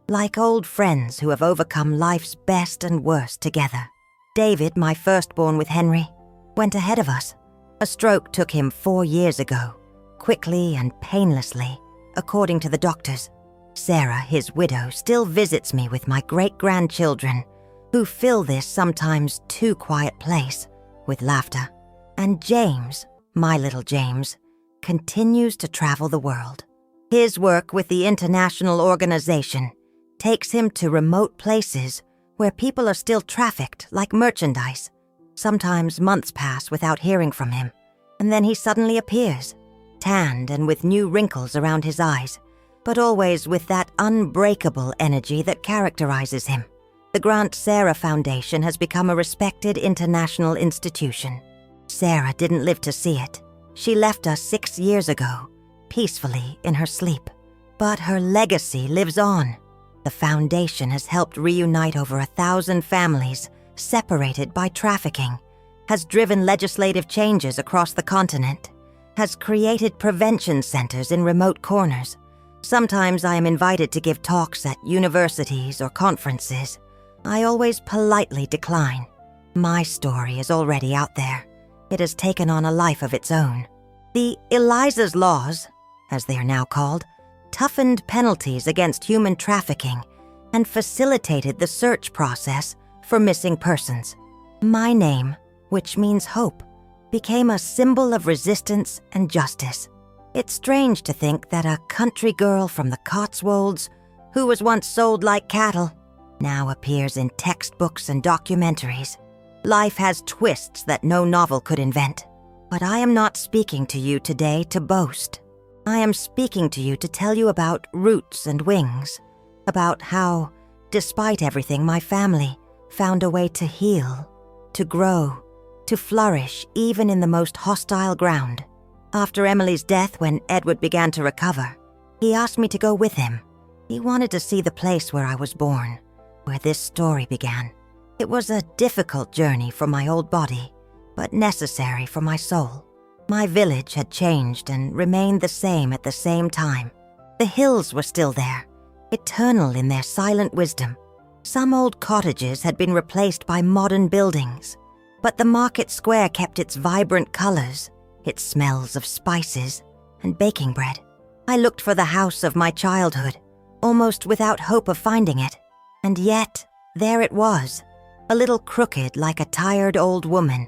like old friends who have overcome life's best and worst together. David, my firstborn with Henry, went ahead of us. A stroke took him 4 years ago, quickly and painlessly, according to the doctors. Sarah, his widow, still visits me with my great-grandchildren, who fill this sometimes too quiet place with laughter. And James, my little James, continues to travel the world. His work with the international organization takes him to remote places where people are still trafficked like merchandise. Sometimes months pass without hearing from him, and then he suddenly appears, tanned and with new wrinkles around his eyes, but always with that unbreakable energy that characterizes him. The Grant Sarah Foundation has become a respected international institution. Sarah didn't live to see it. She left us 6 years ago, peacefully in her sleep. But her legacy lives on. The foundation has helped reunite over 1,000 families separated by trafficking, has driven legislative changes across the continent, has created prevention centers in remote corners. Sometimes I am invited to give talks at universities or conferences. I always politely decline. My story is already out there. It has taken on a life of its own. The Eliza's Laws, as they are now called, toughened penalties against human trafficking and facilitated the search process for missing persons. My name, which means hope, became a symbol of resistance and justice. It's strange to think that a country girl from the Cotswolds, who was once sold like cattle, now appears in textbooks and documentaries. Life has twists that no novel could invent. But I am not speaking to you today to boast. I am speaking to you to tell you about roots and wings, about how, despite everything, my family found a way to heal, to grow, to flourish even in the most hostile ground. After Emily's death, when Edward began to recover, he asked me to go with him. He wanted to see the place where I was born, where this story began. It was a difficult journey for my old body, but necessary for my soul. My village had changed and remained the same at the same time. The hills were still there, eternal in their silent wisdom. Some old cottages had been replaced by modern buildings, but the market square kept its vibrant colors, its smells of spices and baking bread. I looked for the house of my childhood, almost without hope of finding it. And yet, there it was, a little crooked like a tired old woman,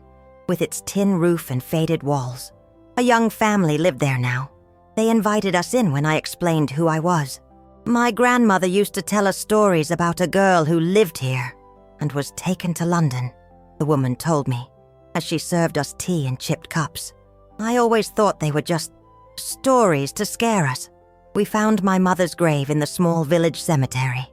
with its tin roof and faded walls. A young family lived there now. They invited us in when I explained who I was. My grandmother used to tell us stories about a girl who lived here and was taken to London, the woman told me, as she served us tea in chipped cups. I always thought they were just stories to scare us. We found my mother's grave in the small village cemetery,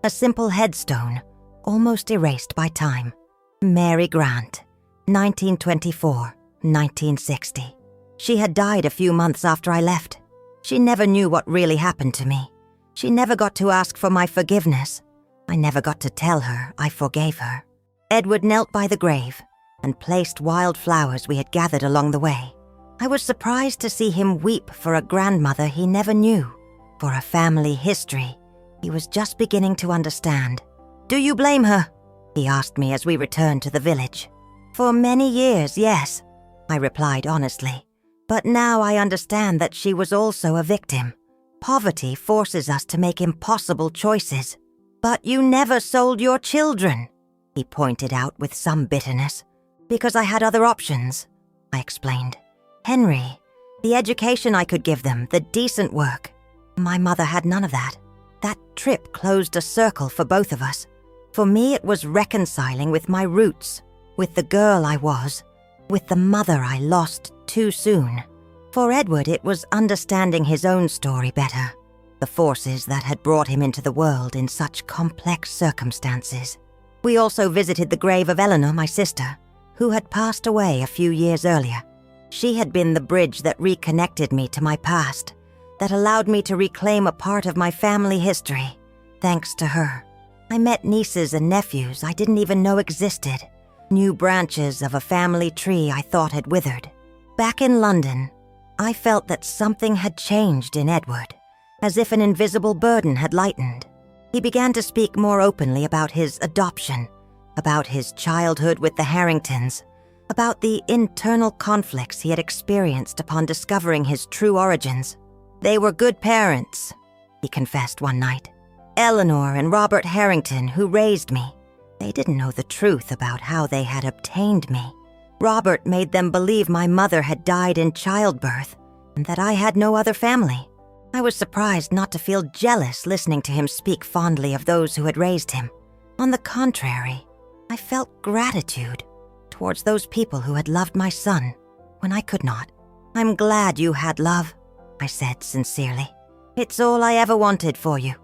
a simple headstone, almost erased by time. Mary Grant, 1924-1960. She had died a few months after I left. She never knew what really happened to me. She never got to ask for my forgiveness. I never got to tell her I forgave her. Edward knelt by the grave and placed wild flowers we had gathered along the way. I was surprised to see him weep for a grandmother he never knew, for a family history he was just beginning to understand. "Do you blame her?" he asked me as we returned to the village. "For many years, yes," I replied honestly. "But now I understand that she was also a victim. Poverty forces us to make impossible choices." "But you never sold your children," he pointed out with some bitterness. "Because I had other options," I explained. "Henry, the education I could give them, the decent work. My mother had none of that. That trip closed a circle for both of us. For me, it was reconciling with my roots, with the girl I was, with the mother I lost too soon. For Edward, it was understanding his own story better, the forces that had brought him into the world in such complex circumstances. We also visited the grave of Eleanor, my sister, who had passed away a few years earlier. She had been the bridge that reconnected me to my past, that allowed me to reclaim a part of my family history. Thanks to her, I met nieces and nephews I didn't even know existed, new branches of a family tree I thought had withered. Back in London, I felt that something had changed in Edward, as if an invisible burden had lightened. He began to speak more openly about his adoption, about his childhood with the Harringtons, about the internal conflicts he had experienced upon discovering his true origins. "They were good parents," he confessed one night. "Eleanor and Robert Harrington, who raised me. They didn't know the truth about how they had obtained me. Robert made them believe my mother had died in childbirth and that I had no other family. I was surprised not to feel jealous listening to him speak fondly of those who had raised him. On the contrary, I felt gratitude towards those people who had loved my son when I could not. I'm glad you had love," I said sincerely. "It's all I ever wanted for you.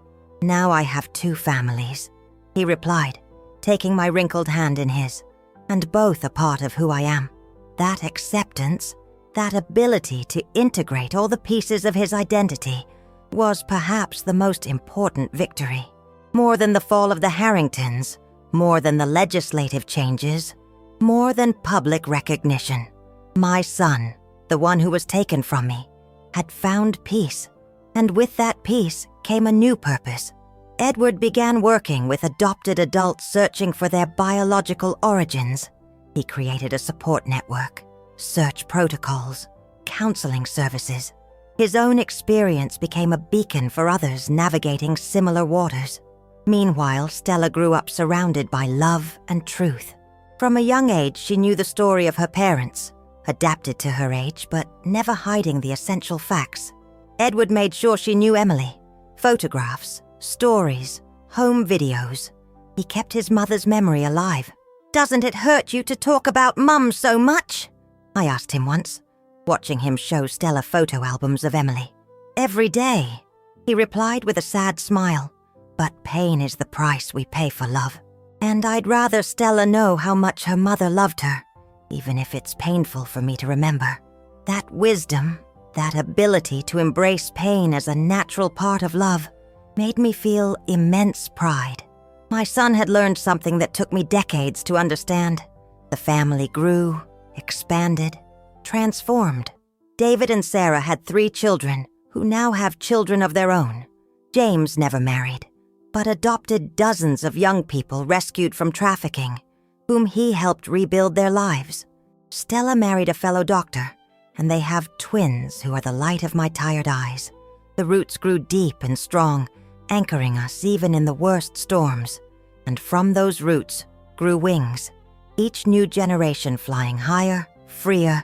Now I have 2 families," he replied, taking my wrinkled hand in his, "and both a part of who I am." That acceptance, that ability to integrate all the pieces of his identity, was perhaps the most important victory. More than the fall of the Harringtons, more than the legislative changes, more than public recognition. My son, the one who was taken from me, had found peace, and with that peace came a new purpose. Edward began working with adopted adults searching for their biological origins. He created a support network, search protocols, counseling services. His own experience became a beacon for others navigating similar waters. Meanwhile, Stella grew up surrounded by love and truth. From a young age, she knew the story of her parents, adapted to her age, but never hiding the essential facts. Edward made sure she knew Emily. Photographs, stories, home videos. He kept his mother's memory alive. "Doesn't it hurt you to talk about Mum so much?" I asked him once, watching him show Stella photo albums of Emily. "Every day," he replied with a sad smile. "But pain is the price we pay for love. And I'd rather Stella know how much her mother loved her, even if it's painful for me to remember. That wisdom, that ability to embrace pain as a natural part of love, made me feel immense pride. My son had learned something that took me decades to understand. The family grew, expanded, transformed. David and Sarah had 3 children, who now have children of their own. James never married, but adopted dozens of young people rescued from trafficking, whom he helped rebuild their lives. Stella married a fellow doctor, and they have twins who are the light of my tired eyes. The roots grew deep and strong, anchoring us even in the worst storms. And from those roots grew wings, each new generation flying higher, freer,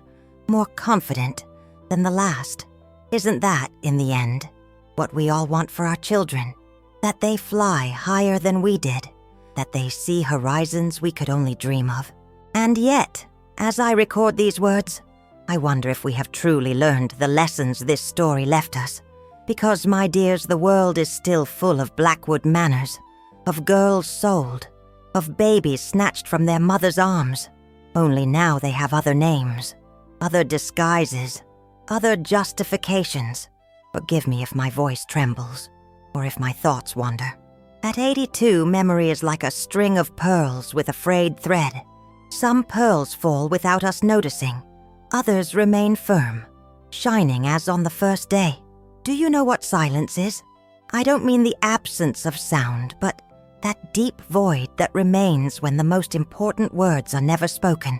more confident than the last. Isn't that, in the end, what we all want for our children? That they fly higher than we did, that they see horizons we could only dream of. And yet, as I record these words, I wonder if we have truly learned the lessons this story left us. Because, my dears, the world is still full of Blackwood Manors, of girls sold, of babies snatched from their mother's arms. Only now they have other names, other disguises, other justifications. Forgive me if my voice trembles, or if my thoughts wander. At 82, memory is like a string of pearls with a frayed thread. Some pearls fall without us noticing. Others remain firm, shining as on the first day. Do you know what silence is? I don't mean the absence of sound, but that deep void that remains when the most important words are never spoken.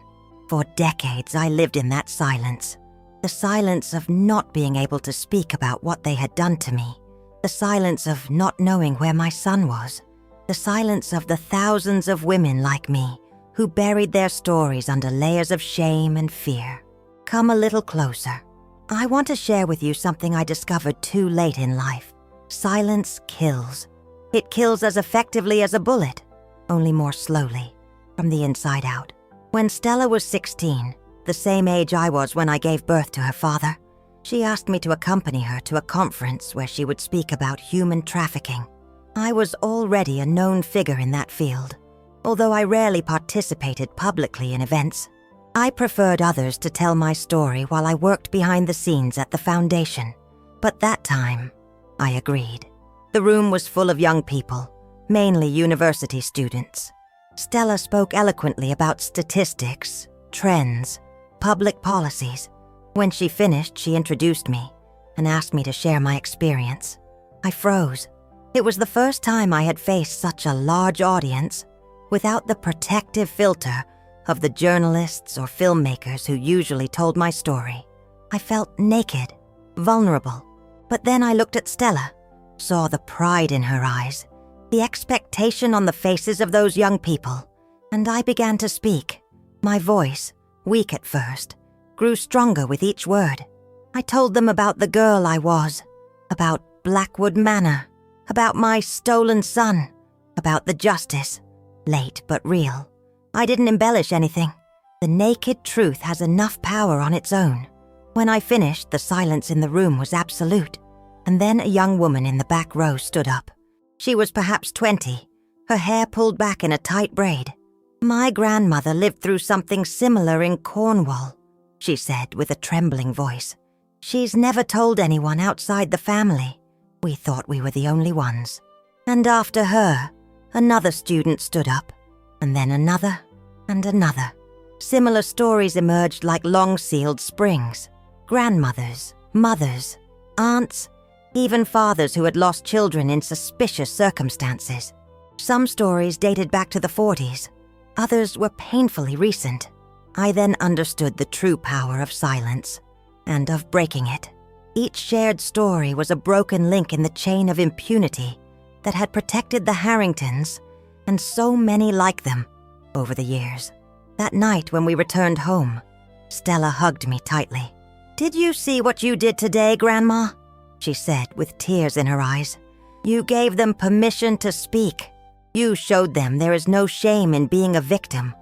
For decades I lived in that silence. The silence of not being able to speak about what they had done to me. The silence of not knowing where my son was. The silence of the thousands of women like me who buried their stories under layers of shame and fear. Come a little closer. I want to share with you something I discovered too late in life. Silence kills. It kills as effectively as a bullet, only more slowly, from the inside out. When Stella was 16, the same age I was when I gave birth to her father, she asked me to accompany her to a conference where she would speak about human trafficking. I was already a known figure in that field, although I rarely participated publicly in events. I preferred others to tell my story while I worked behind the scenes at the foundation. But that time, I agreed. The room was full of young people, mainly university students. Stella spoke eloquently about statistics, trends, public policies. When she finished, she introduced me and asked me to share my experience. I froze. It was the first time I had faced such a large audience without the protective filter of the journalists or filmmakers who usually told my story. I felt naked, vulnerable. But then I looked at Stella, saw the pride in her eyes, the expectation on the faces of those young people, and I began to speak. My voice, weak at first, grew stronger with each word. I told them about the girl I was, about Blackwood Manor, about my stolen son, about the justice, late but real. I didn't embellish anything. The naked truth has enough power on its own. When I finished, the silence in the room was absolute, and then a young woman in the back row stood up. She was perhaps 20, her hair pulled back in a tight braid. "My grandmother lived through something similar in Cornwall," she said with a trembling voice. "She's never told anyone outside the family. We thought we were the only ones." And after her, another student stood up, and then another and another. Similar stories emerged like long-sealed springs. Grandmothers, mothers, aunts, even fathers who had lost children in suspicious circumstances. Some stories dated back to the 40s. Others were painfully recent. I then understood the true power of silence and of breaking it. Each shared story was a broken link in the chain of impunity that had protected the Harringtons and so many like them over the years. That night when we returned home, Stella hugged me tightly. "Did you see what you did today, Grandma?" she said with tears in her eyes. "You gave them permission to speak. You showed them there is no shame in being a victim,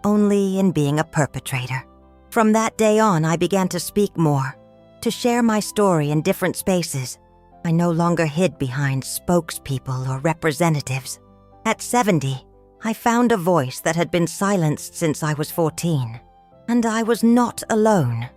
only in being a perpetrator." From that day on, I began to speak more, to share my story in different spaces. I no longer hid behind spokespeople or representatives. At 70, I found a voice that had been silenced since I was 14. And I was not alone.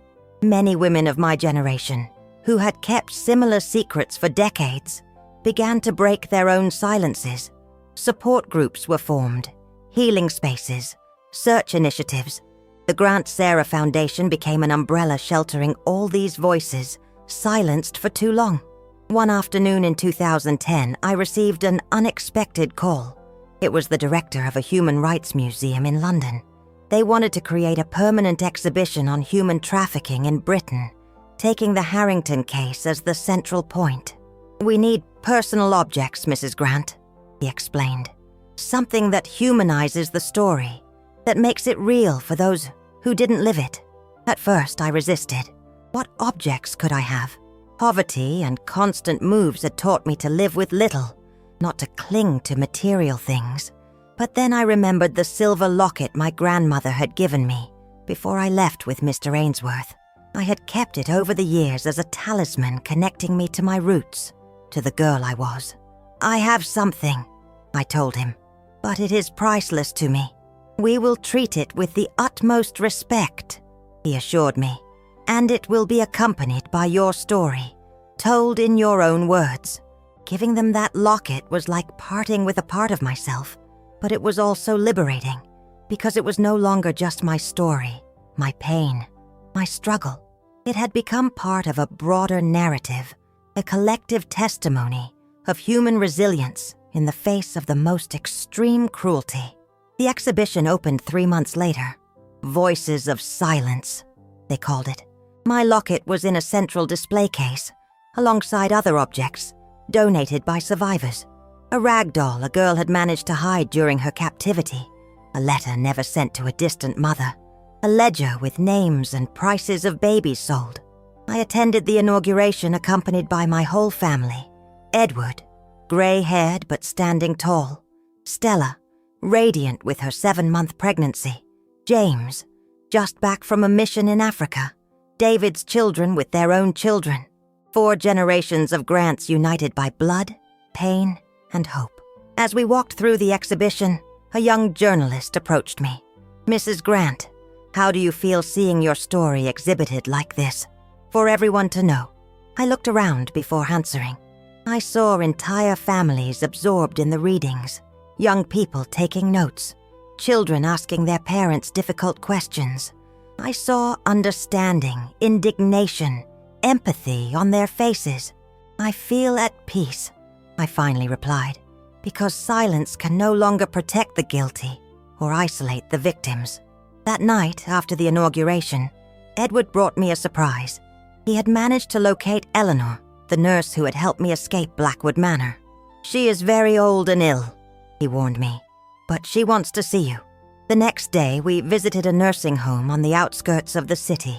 Many women of my generation, who had kept similar secrets for decades, began to break their own silences. Support groups were formed, healing spaces, search initiatives. The Grant Sarah Foundation became an umbrella sheltering all these voices, silenced for too long. One afternoon in 2010, I received an unexpected call. It was the director of a human rights museum in London. They wanted to create a permanent exhibition on human trafficking in Britain, taking the Harrington case as the central point. "We need personal objects, Mrs. Grant," he explained. "Something that humanizes the story, that makes it real for those who didn't live it." At first, I resisted. What objects could I have? Poverty and constant moves had taught me to live with little, not to cling to material things. But then I remembered the silver locket my grandmother had given me before I left with Mr. Ainsworth. I had kept it over the years as a talisman connecting me to my roots, to the girl I was. "I have something," I told him, "but it is priceless to me. We will treat it with the utmost respect," he assured me, "and it will be accompanied by your story, told in your own words." Giving them that locket was like parting with a part of myself, but it was also liberating, because it was no longer just my story, my pain, my struggle. It had become part of a broader narrative, a collective testimony of human resilience in the face of the most extreme cruelty. The exhibition opened 3 months later. Voices of Silence, they called it. My locket was in a central display case, alongside other objects donated by survivors. A rag doll a girl had managed to hide during her captivity, a letter never sent to a distant mother, a ledger with names and prices of babies sold. I attended the inauguration accompanied by my whole family. Edward, gray-haired but standing tall. Stella, radiant with her 7-month pregnancy. James, just back from a mission in Africa. David's children with their own children. 4 generations of Grants united by blood, pain, and hope. As we walked through the exhibition, a young journalist approached me. "Mrs. Grant, how do you feel seeing your story exhibited like this, for everyone to know?" I looked around before answering. I saw entire families absorbed in the readings, young people taking notes, children asking their parents difficult questions. I saw understanding, indignation, empathy on their faces. "I feel at peace," I finally replied, because silence can no longer protect the guilty or isolate the victims. That night, after the inauguration, Edward brought me a surprise. He had managed to locate Eleanor, the nurse who had helped me escape Blackwood Manor. "She is very old and ill," he warned me, "but she wants to see you." The next day, we visited a nursing home on the outskirts of the city.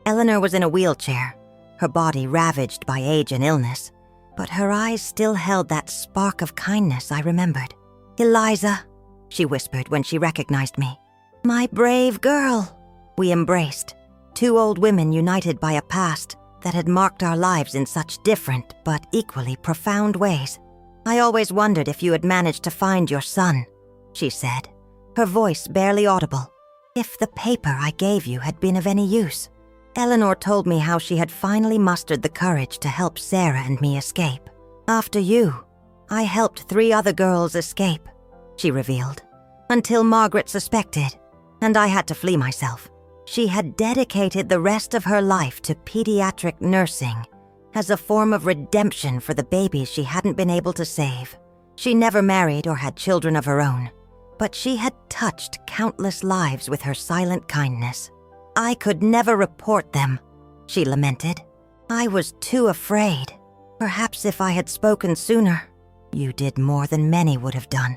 Eleanor was in a wheelchair, her body ravaged by age and illness, but her eyes still held that spark of kindness I remembered. "Eliza," she whispered when she recognized me. "My brave girl." We embraced, two old women united by a past that had marked our lives in such different but equally profound ways. "I always wondered if you had managed to find your son," she said, her voice barely audible. "If the paper I gave you had been of any use." Eleanor told me how she had finally mustered the courage to help Sarah and me escape. "After you, I helped 3 other girls escape," she revealed, "until Margaret suspected, and I had to flee myself." She had dedicated the rest of her life to pediatric nursing as a form of redemption for the babies she hadn't been able to save. She never married or had children of her own, but she had touched countless lives with her silent kindness. "I could never report them," she lamented. "I was too afraid. Perhaps if I had spoken sooner." "You did more than many would have done,"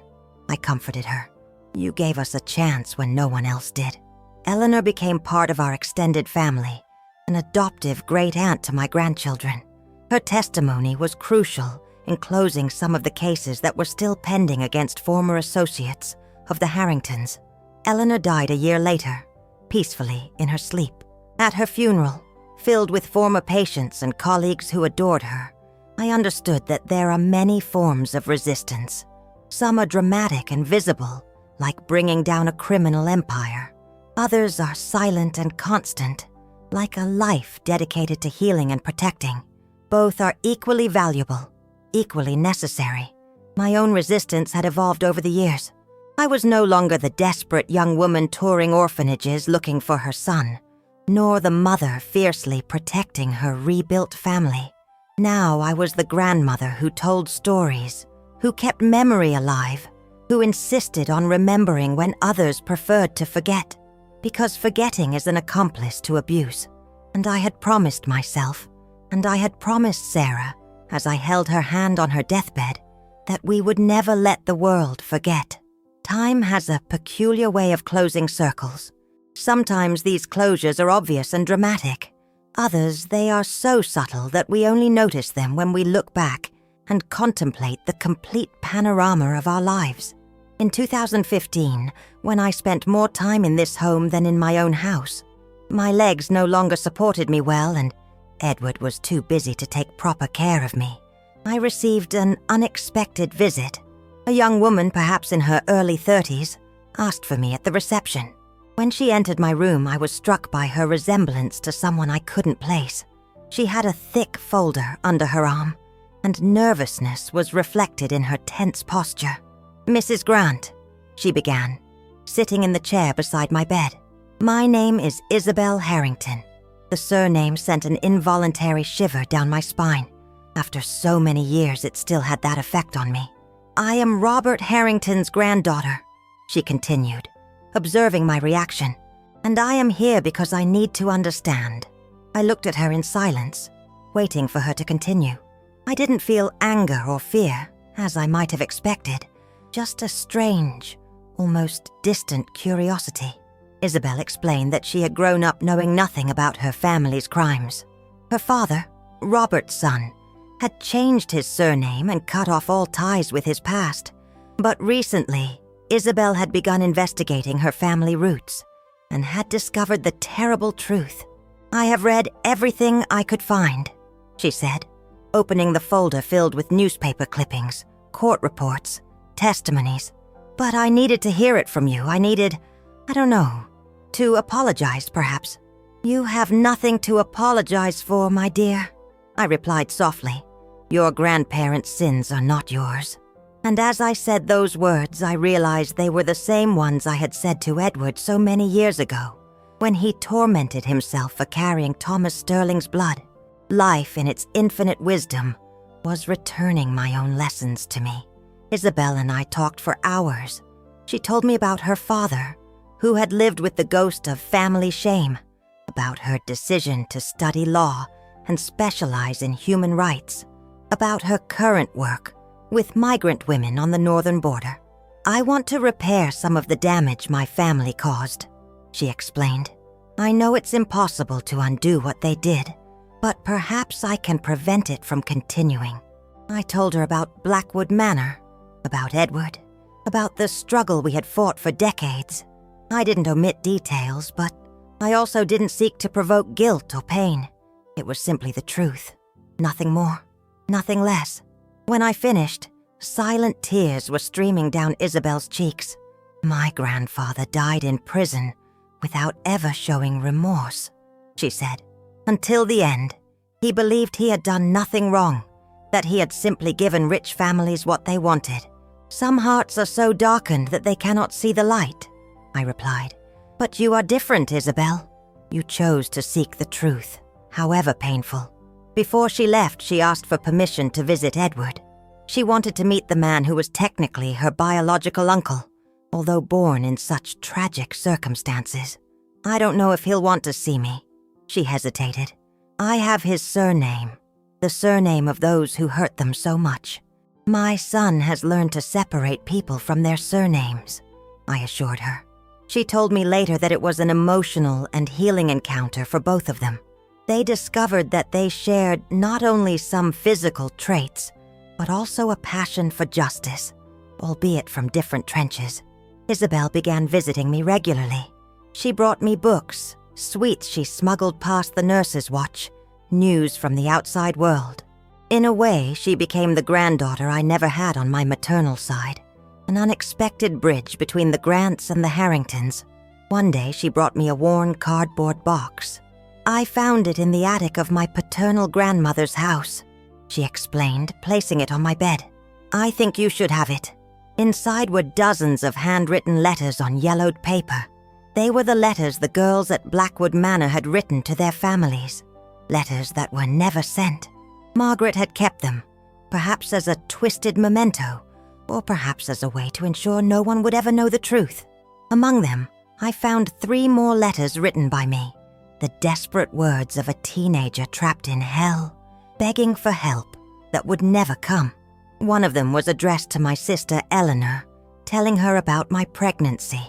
I comforted her. "You gave us a chance when no one else did." Eleanor became part of our extended family, an adoptive great-aunt to my grandchildren. Her testimony was crucial in closing some of the cases that were still pending against former associates of the Harringtons. Eleanor died a year later, peacefully in her sleep. At her funeral, filled with former patients and colleagues who adored her, I understood that there are many forms of resistance. Some are dramatic and visible, like bringing down a criminal empire. Others are silent and constant, like a life dedicated to healing and protecting. Both are equally valuable, equally necessary. My own resistance had evolved over the years. I was no longer the desperate young woman touring orphanages looking for her son, nor the mother fiercely protecting her rebuilt family. Now I was the grandmother who told stories, who kept memory alive, who insisted on remembering when others preferred to forget. Because forgetting is an accomplice to abuse. And I had promised myself, and I had promised Sarah, as I held her hand on her deathbed, that we would never let the world forget. Time has a peculiar way of closing circles. Sometimes these closures are obvious and dramatic. Others, they are so subtle that we only notice them when we look back and contemplate the complete panorama of our lives. In 2015, when I spent more time in this home than in my own house, my legs no longer supported me well and Edward was too busy to take proper care of me. I received an unexpected visit. A young woman, perhaps in her early 30s, asked for me at the reception. When she entered my room, I was struck by her resemblance to someone I couldn't place. She had a thick folder under her arm, and nervousness was reflected in her tense posture. "Mrs. Grant," she began, sitting in the chair beside my bed. "My name is Isabel Harrington." The surname sent an involuntary shiver down my spine. After so many years, it still had that effect on me. "I am Robert Harrington's granddaughter," she continued, observing my reaction, "and I am here because I need to understand." I looked at her in silence, waiting for her to continue. I didn't feel anger or fear, as I might have expected, just a strange, almost distant curiosity. Isabel explained that she had grown up knowing nothing about her family's crimes. Her father, Robert's son, had changed his surname and cut off all ties with his past. But recently, Isabel had begun investigating her family roots and had discovered the terrible truth. "I have read everything I could find," she said, opening the folder filled with newspaper clippings, court reports, testimonies. "But I needed to hear it from you. I needed, to apologize, perhaps." "You have nothing to apologize for, my dear," I replied softly. "Your grandparents' sins are not yours." And as I said those words, I realized they were the same ones I had said to Edward so many years ago, when he tormented himself for carrying Thomas Sterling's blood. Life, in its infinite wisdom, was returning my own lessons to me. Isabel and I talked for hours. She told me about her father, who had lived with the ghost of family shame, about her decision to study law and specialize in human rights, about her current work with migrant women on the northern border. "I want to repair some of the damage my family caused," she explained. "I know it's impossible to undo what they did, but perhaps I can prevent it from continuing." I told her about Blackwood Manor, about Edward, about the struggle we had fought for decades. I didn't omit details, but I also didn't seek to provoke guilt or pain. It was simply the truth. Nothing more, nothing less. When I finished, silent tears were streaming down Isabel's cheeks. "My grandfather died in prison without ever showing remorse," she said. "Until the end, he believed he had done nothing wrong, that he had simply given rich families what they wanted. Some hearts are so darkened that they cannot see the light," I replied. "But you are different, Isabel. You chose to seek the truth, however painful." Before she left, she asked for permission to visit Edward. She wanted to meet the man who was technically her biological uncle, although born in such tragic circumstances. "I don't know if he'll want to see me," she hesitated. "I have his surname, the surname of those who hurt them so much. My son has learned to separate people from their surnames," I assured her. She told me later that it was an emotional and healing encounter for both of them. They discovered that they shared not only some physical traits, but also a passion for justice, albeit from different trenches. Isabel began visiting me regularly. She brought me books, sweets she smuggled past the nurse's watch, news from the outside world. In a way, she became the granddaughter I never had on my maternal side, an unexpected bridge between the Grants and the Harringtons. One day, she brought me a worn cardboard box. "I found it in the attic of my paternal grandmother's house," she explained, placing it on my bed. "I think you should have it." Inside were dozens of handwritten letters on yellowed paper. They were the letters the girls at Blackwood Manor had written to their families, letters that were never sent. Margaret had kept them, perhaps as a twisted memento, or perhaps as a way to ensure no one would ever know the truth. Among them, I found 3 more letters written by me, the desperate words of a teenager trapped in hell, begging for help that would never come. One of them was addressed to my sister Eleanor, telling her about my pregnancy,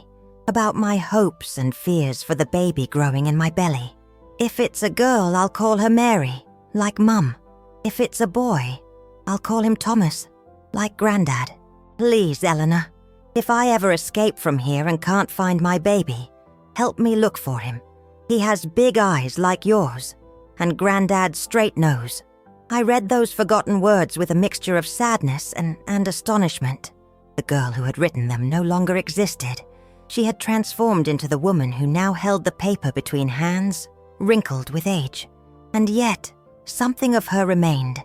about my hopes and fears for the baby growing in my belly. "If it's a girl, I'll call her Mary, like Mum. If it's a boy, I'll call him Thomas, like Grandad. Please, Eleanor, if I ever escape from here and can't find my baby, help me look for him. He has big eyes like yours, and Grandad's straight nose." I read those forgotten words with a mixture of sadness and astonishment. The girl who had written them no longer existed. She had transformed into the woman who now held the paper between hands, wrinkled with age. And yet, something of her remained,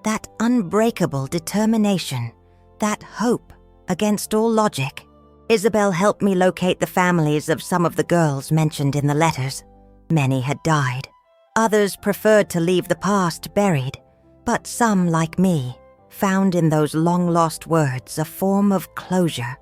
that unbreakable determination, that hope against all logic. Isabel helped me locate the families of some of the girls mentioned in the letters. Many had died. Others preferred to leave the past buried, but some, like me, found in those long-lost words a form of closure,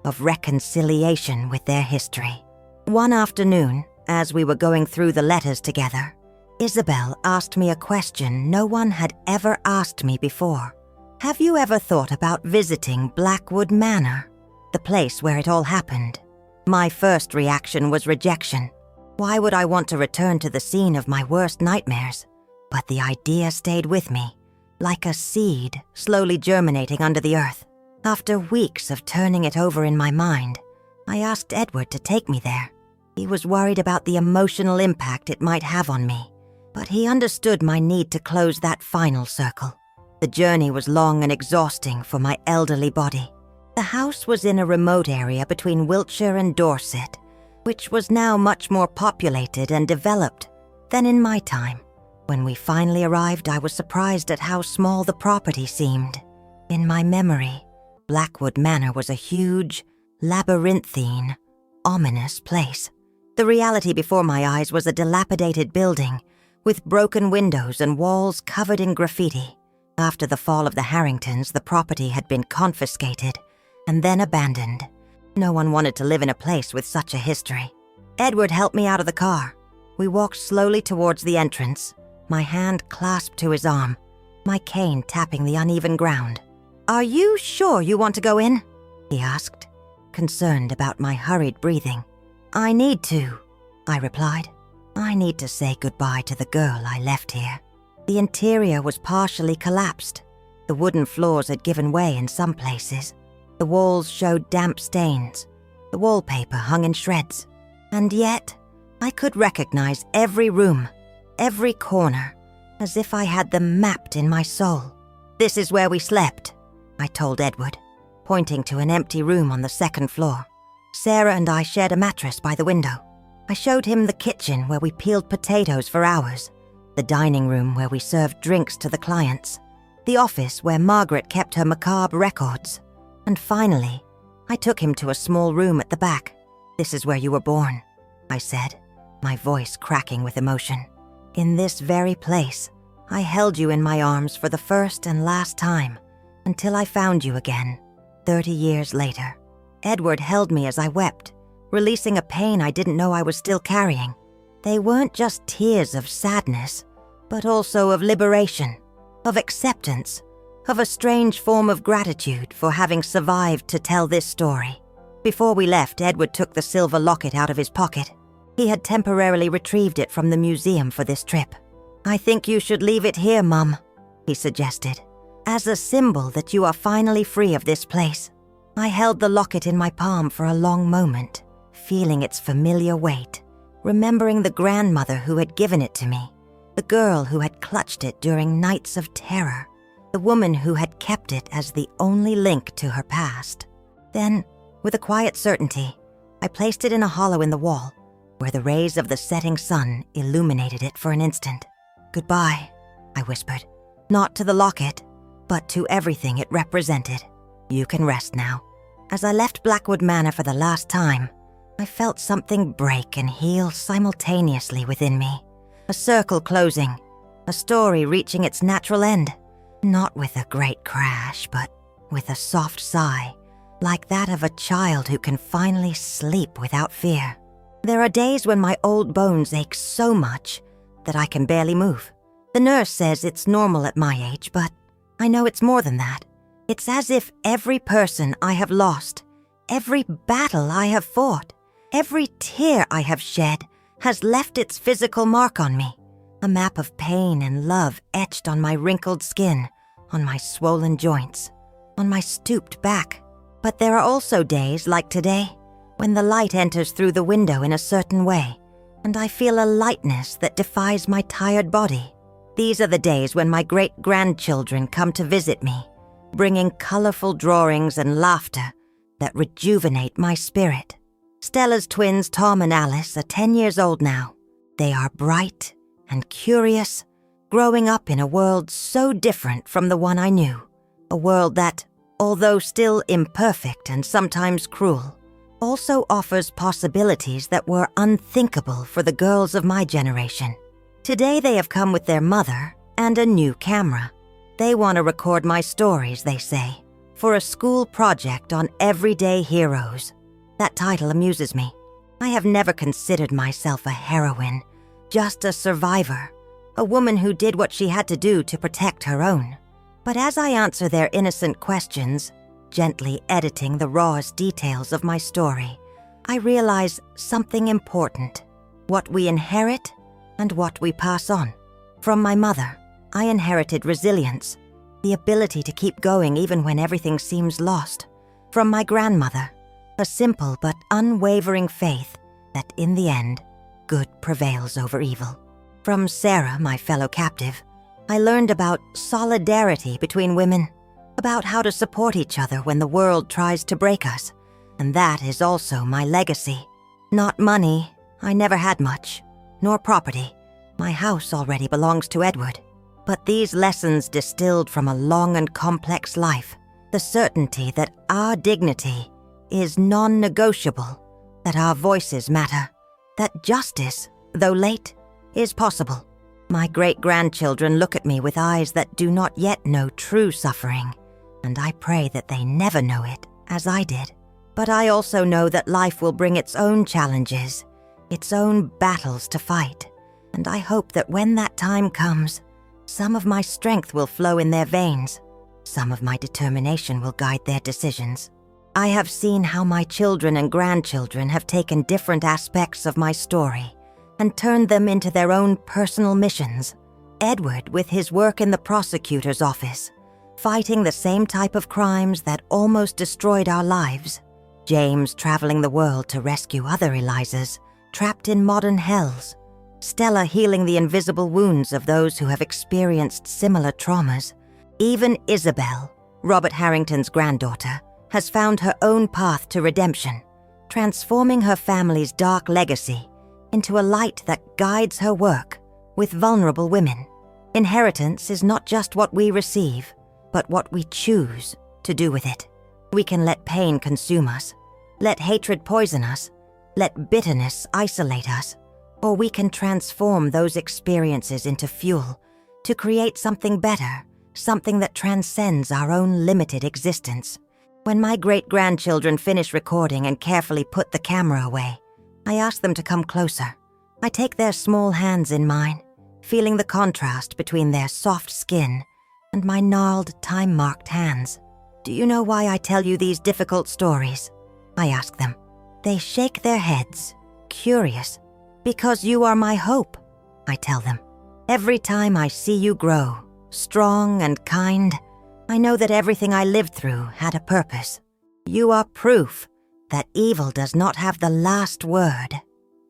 of reconciliation with their history. One afternoon, as we were going through the letters together, Isabel asked me a question no one had ever asked me before. "Have you ever thought about visiting Blackwood Manor, the place where it all happened?" My first reaction was rejection. Why would I want to return to the scene of my worst nightmares? But the idea stayed with me, like a seed slowly germinating under the earth. After weeks of turning it over in my mind, I asked Edward to take me there. He was worried about the emotional impact it might have on me, but he understood my need to close that final circle. The journey was long and exhausting for my elderly body. The house was in a remote area between Wiltshire and Dorset, which was now much more populated and developed than in my time. When we finally arrived, I was surprised at how small the property seemed. In my memory, Blackwood Manor was a huge, labyrinthine, ominous place. The reality before my eyes was a dilapidated building with broken windows and walls covered in graffiti. After the fall of the Harringtons, the property had been confiscated and then abandoned. No one wanted to live in a place with such a history. Edward helped me out of the car. We walked slowly towards the entrance, my hand clasped to his arm, my cane tapping the uneven ground. "Are you sure you want to go in?" he asked, concerned about my hurried breathing. "I need to," I replied. "I need to say goodbye to the girl I left here." The interior was partially collapsed. The wooden floors had given way in some places. The walls showed damp stains. The wallpaper hung in shreds. And yet, I could recognize every room, every corner, as if I had them mapped in my soul. "This is where we slept," I told Edward, pointing to an empty room on the second floor. Sarah and I shared a mattress by the window. I showed him the kitchen where we peeled potatoes for hours, the dining room where we served drinks to the clients, the office where Margaret kept her macabre records. And finally, I took him to a small room at the back. "This is where you were born," I said, my voice cracking with emotion. "In this very place, I held you in my arms for the first and last time, until I found you again, 30 years later." Edward held me as I wept, releasing a pain I didn't know I was still carrying. They weren't just tears of sadness, but also of liberation, of acceptance, of a strange form of gratitude for having survived to tell this story. Before we left, Edward took the silver locket out of his pocket. He had temporarily retrieved it from the museum for this trip. "I think you should leave it here, Mum," he suggested, "as a symbol that you are finally free of this place." I held the locket in my palm for a long moment, feeling its familiar weight, remembering the grandmother who had given it to me, the girl who had clutched it during nights of terror, the woman who had kept it as the only link to her past. Then, with a quiet certainty, I placed it in a hollow in the wall, where the rays of the setting sun illuminated it for an instant. "Goodbye," I whispered, not to the locket, but to everything it represented. "You can rest now." As I left Blackwood Manor for the last time, I felt something break and heal simultaneously within me. A circle closing, a story reaching its natural end, not with a great crash, but with a soft sigh, like that of a child who can finally sleep without fear. There are days when my old bones ache so much that I can barely move. The nurse says it's normal at my age, but I know it's more than that. It's as if every person I have lost, every battle I have fought, every tear I have shed has left its physical mark on me, a map of pain and love etched on my wrinkled skin, on my swollen joints, on my stooped back. But there are also days like today, when the light enters through the window in a certain way, and I feel a lightness that defies my tired body. These are the days when my great-grandchildren come to visit me, bringing colorful drawings and laughter that rejuvenate my spirit. Stella's twins, Tom and Alice, are 10 years old now. They are bright and curious, growing up in a world so different from the one I knew. A world that, although still imperfect and sometimes cruel, also offers possibilities that were unthinkable for the girls of my generation. Today they have come with their mother and a new camera. They want to record my stories, they say, for a school project on everyday heroes. That title amuses me. I have never considered myself a heroine, just a survivor, a woman who did what she had to do to protect her own. But as I answer their innocent questions, gently editing the rawest details of my story, I realize something important: what we inherit and what we pass on. From my mother, I inherited resilience, the ability to keep going even when everything seems lost. From my grandmother, a simple but unwavering faith that in the end, good prevails over evil. From Sarah, my fellow captive, I learned about solidarity between women, about how to support each other when the world tries to break us, and that is also my legacy. Not money, I never had much, nor property. My house already belongs to Edward. But these lessons distilled from a long and complex life, the certainty that our dignity is non-negotiable, that our voices matter, that justice, though late, is possible. My great-grandchildren look at me with eyes that do not yet know true suffering, and I pray that they never know it, as I did. But I also know that life will bring its own challenges, its own battles to fight, and I hope that when that time comes, some of my strength will flow in their veins, some of my determination will guide their decisions. I have seen how my children and grandchildren have taken different aspects of my story and turned them into their own personal missions. Edward with his work in the prosecutor's office, fighting the same type of crimes that almost destroyed our lives. James traveling the world to rescue other Elizas, trapped in modern hells. Stella healing the invisible wounds of those who have experienced similar traumas. Even Isabel, Robert Harrington's granddaughter, has found her own path to redemption, transforming her family's dark legacy into a light that guides her work with vulnerable women. Inheritance is not just what we receive, but what we choose to do with it. We can let pain consume us, let hatred poison us, let bitterness isolate us, or we can transform those experiences into fuel to create something better, something that transcends our own limited existence. When my great-grandchildren finish recording and carefully put the camera away, I ask them to come closer. I take their small hands in mine, feeling the contrast between their soft skin and my gnarled, time-marked hands. Do you know why I tell you these difficult stories? I ask them. They shake their heads, curious. Because you are my hope, I tell them. Every time I see you grow, strong and kind, I know that everything I lived through had a purpose. You are proof that evil does not have the last word.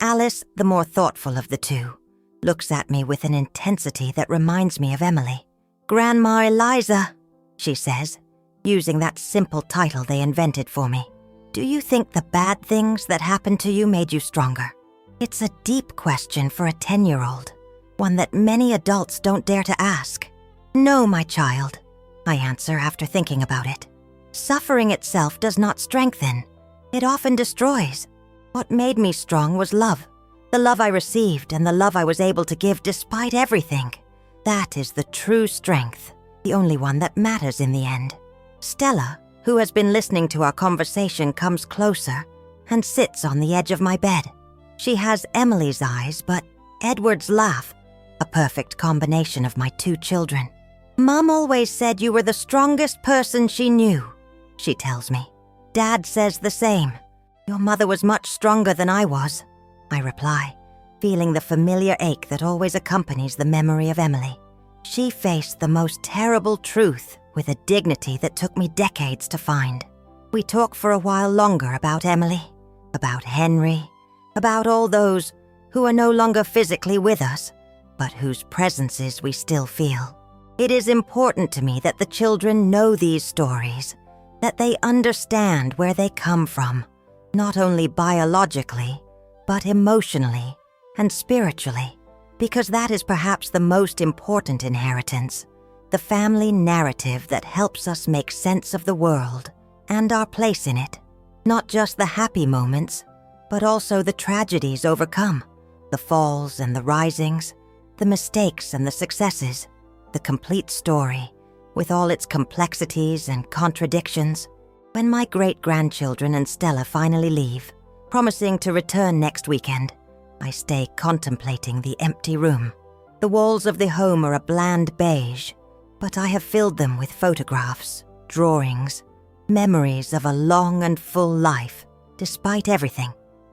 Alice, the more thoughtful of the two, looks at me with an intensity that reminds me of Emily. Grandma Eliza, she says, using that simple title they invented for me. Do you think the bad things that happened to you made you stronger? It's a deep question for a 10-year-old, one that many adults don't dare to ask. No, my child, I answer after thinking about it. Suffering itself does not strengthen. It often destroys. What made me strong was love. The love I received and the love I was able to give despite everything. That is the true strength, the only one that matters in the end. Stella, who has been listening to our conversation, comes closer and sits on the edge of my bed. She has Emily's eyes, but Edward's laugh, a perfect combination of my two children. Mom always said you were the strongest person she knew, she tells me. Dad says the same. Your mother was much stronger than I was, I reply, feeling the familiar ache that always accompanies the memory of Emily. She faced the most terrible truth with a dignity that took me decades to find. We talk for a while longer about Emily, about Henry, about all those who are no longer physically with us, but whose presences we still feel. It is important to me that the children know these stories, that they understand where they come from, not only biologically, but emotionally and spiritually, because that is perhaps the most important inheritance, the family narrative that helps us make sense of the world and our place in it, not just the happy moments, but also the tragedies overcome, the falls and the risings, the mistakes and the successes, the complete story, with all its complexities and contradictions. When my great-grandchildren and Stella finally leave, promising to return next weekend, I stay contemplating the empty room. The walls of the home are a bland beige, but I have filled them with photographs, drawings, memories of a long and full life, despite everything.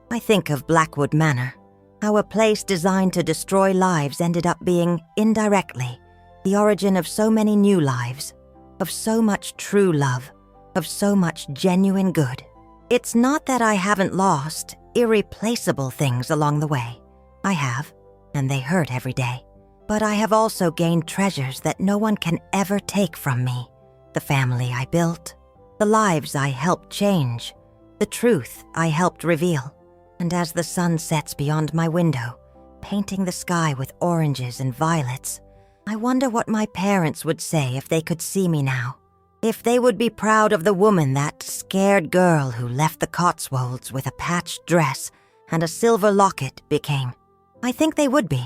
I think of Blackwood Manor, how a place designed to destroy lives ended up being, indirectly, the origin of so many new lives, of so much true love, of so much genuine good. It's not that I haven't lost irreplaceable things along the way. I have, and they hurt every day. But I have also gained treasures that no one can ever take from me. The family I built, the lives I helped change, the truth I helped reveal. And as the sun sets beyond my window, painting the sky with oranges and violets, I wonder what my parents would say if they could see me now. If they would be proud of the woman, that scared girl who left the Cotswolds with a patched dress and a silver locket became. I think they would be.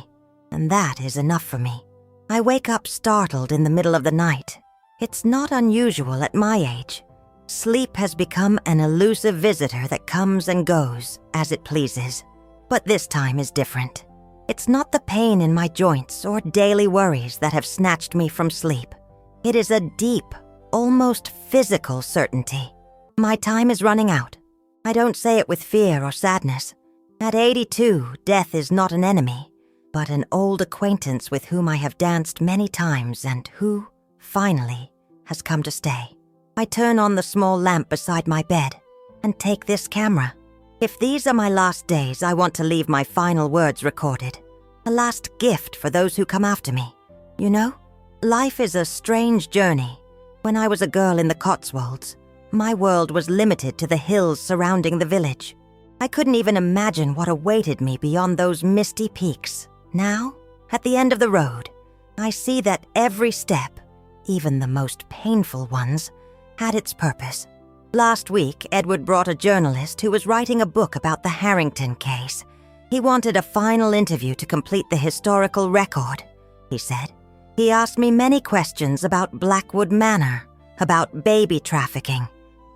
and that is enough for me. I wake up startled in the middle of the night. It's not unusual at my age. Sleep has become an elusive visitor that comes and goes as it pleases. But this time is different. It's not the pain in my joints or daily worries that have snatched me from sleep. It is a deep, almost physical certainty. My time is running out. I don't say it with fear or sadness. At 82, death is not an enemy, but an old acquaintance with whom I have danced many times and who, finally, has come to stay. I turn on the small lamp beside my bed and take this camera. If these are my last days, I want to leave my final words recorded. A last gift for those who come after me. You know, life is a strange journey. When I was a girl in the Cotswolds, my world was limited to the hills surrounding the village. I couldn't even imagine what awaited me beyond those misty peaks. Now, at the end of the road, I see that every step, even the most painful ones, had its purpose. Last week, Edward brought a journalist who was writing a book about the Harrington case. He wanted a final interview to complete the historical record, he said. He asked me many questions about Blackwood Manor, about baby trafficking,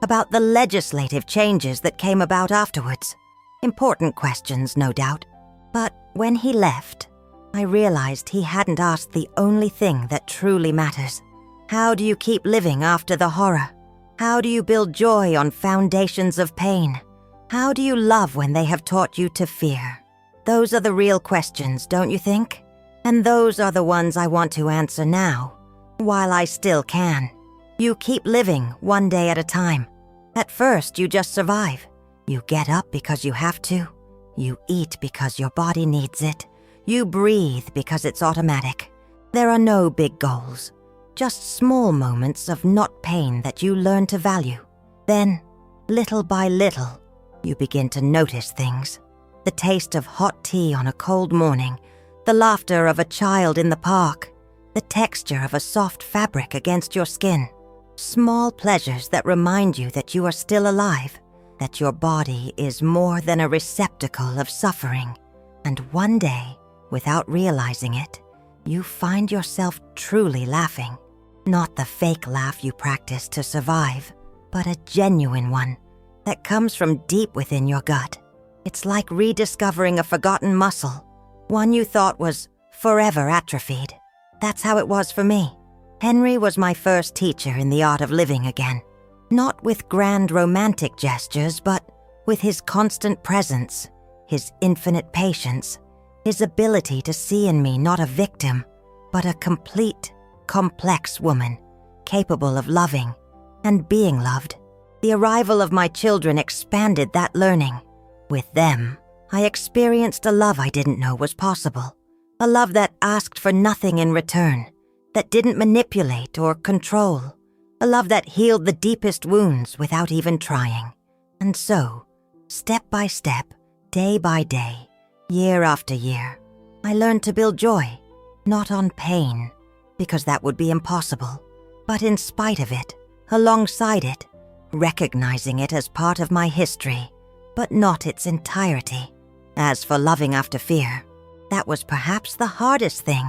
about the legislative changes that came about afterwards. Important questions, no doubt. But when he left, I realized he hadn't asked the only thing that truly matters. How do you keep living after the horror? How do you build joy on foundations of pain? How do you love when they have taught you to fear? Those are the real questions, don't you think? And those are the ones I want to answer now, while I still can. You keep living one day at a time. At first, you just survive. You get up because you have to. You eat because your body needs it. You breathe because it's automatic. There are no big goals. Just small moments of not pain that you learn to value. Then, little by little, you begin to notice things. The taste of hot tea on a cold morning, the laughter of a child in the park, the texture of a soft fabric against your skin. Small pleasures that remind you that you are still alive, that your body is more than a receptacle of suffering. And one day, without realizing it, you find yourself truly laughing. Not the fake laugh you practice to survive, but a genuine one that comes from deep within your gut. It's like rediscovering a forgotten muscle, one you thought was forever atrophied. That's how it was for me. Henry was my first teacher in the art of living again. Not with grand romantic gestures, but with his constant presence, his infinite patience, his ability to see in me not a victim, but a complete, complex woman, capable of loving and being loved. The arrival of my children expanded that learning. With them, I experienced a love I didn't know was possible. A love that asked for nothing in return, that didn't manipulate or control. A love that healed the deepest wounds without even trying. And so, step by step, day by day, year after year, I learned to build joy, not on pain, because that would be impossible, but in spite of it, alongside it, recognizing it as part of my history, but not its entirety. As for loving after fear, that was perhaps the hardest thing.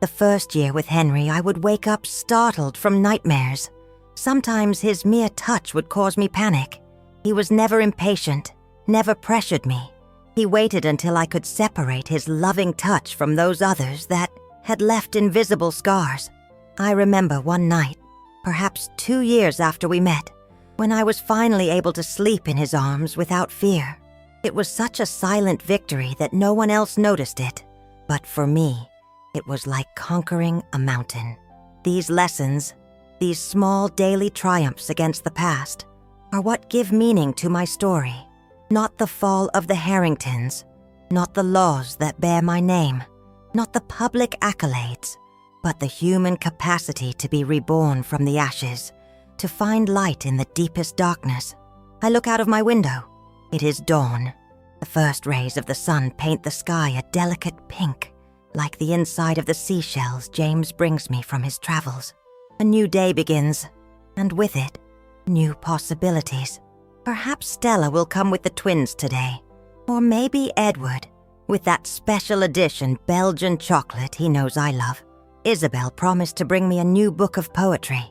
The first year with Henry, I would wake up startled from nightmares. Sometimes his mere touch would cause me panic. He was never impatient, never pressured me. He waited until I could separate his loving touch from those others that had left invisible scars. I remember one night, perhaps 2 years after we met, when I was finally able to sleep in his arms without fear. It was such a silent victory that no one else noticed it, but for me, it was like conquering a mountain. These lessons, these small daily triumphs against the past, are what give meaning to my story. Not the fall of the Harringtons, not the laws that bear my name, not the public accolades, but the human capacity to be reborn from the ashes, to find light in the deepest darkness. I look out of my window. It is dawn. The first rays of the sun paint the sky a delicate pink, like the inside of the seashells James brings me from his travels. A new day begins, and with it, new possibilities. Perhaps Stella will come with the twins today, or maybe Edward, With that special edition Belgian chocolate he knows I love, Isabel promised to bring me a new book of poetry.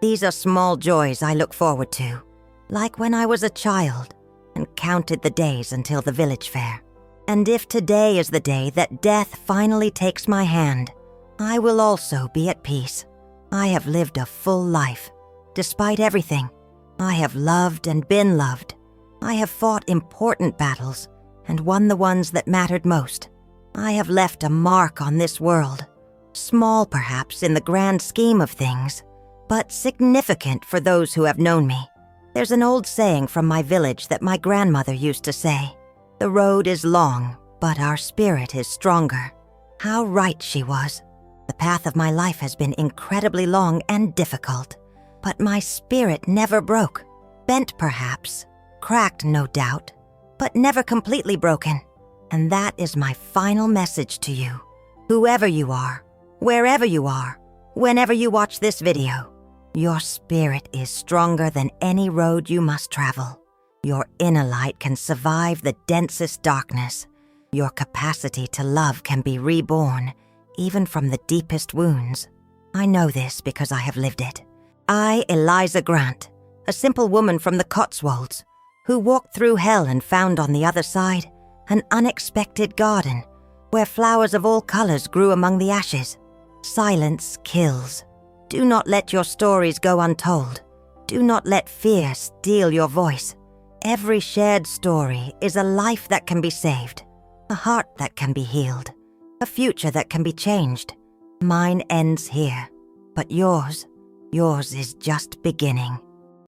These are small joys I look forward to, like when I was a child and counted the days until the village fair. And if today is the day that death finally takes my hand, I will also be at peace. I have lived a full life. Despite everything, I have loved and been loved. I have fought important battles and won the ones that mattered most. I have left a mark on this world, small perhaps in the grand scheme of things, but significant for those who have known me. There's an old saying from my village that my grandmother used to say, "The road is long, but our spirit is stronger." How right she was. The path of my life has been incredibly long and difficult, but my spirit never broke. Bent perhaps, cracked no doubt, but never completely broken. And that is my final message to you. Whoever you are, wherever you are, whenever you watch this video, your spirit is stronger than any road you must travel. Your inner light can survive the densest darkness. Your capacity to love can be reborn, even from the deepest wounds. I know this because I have lived it. I, Eliza Grant, a simple woman from the Cotswolds, who walked through hell and found on the other side an unexpected garden where flowers of all colors grew among the ashes. Silence kills. Do not let your stories go untold. Do not let fear steal your voice. Every shared story is a life that can be saved, a heart that can be healed, a future that can be changed. Mine ends here, but yours is just beginning.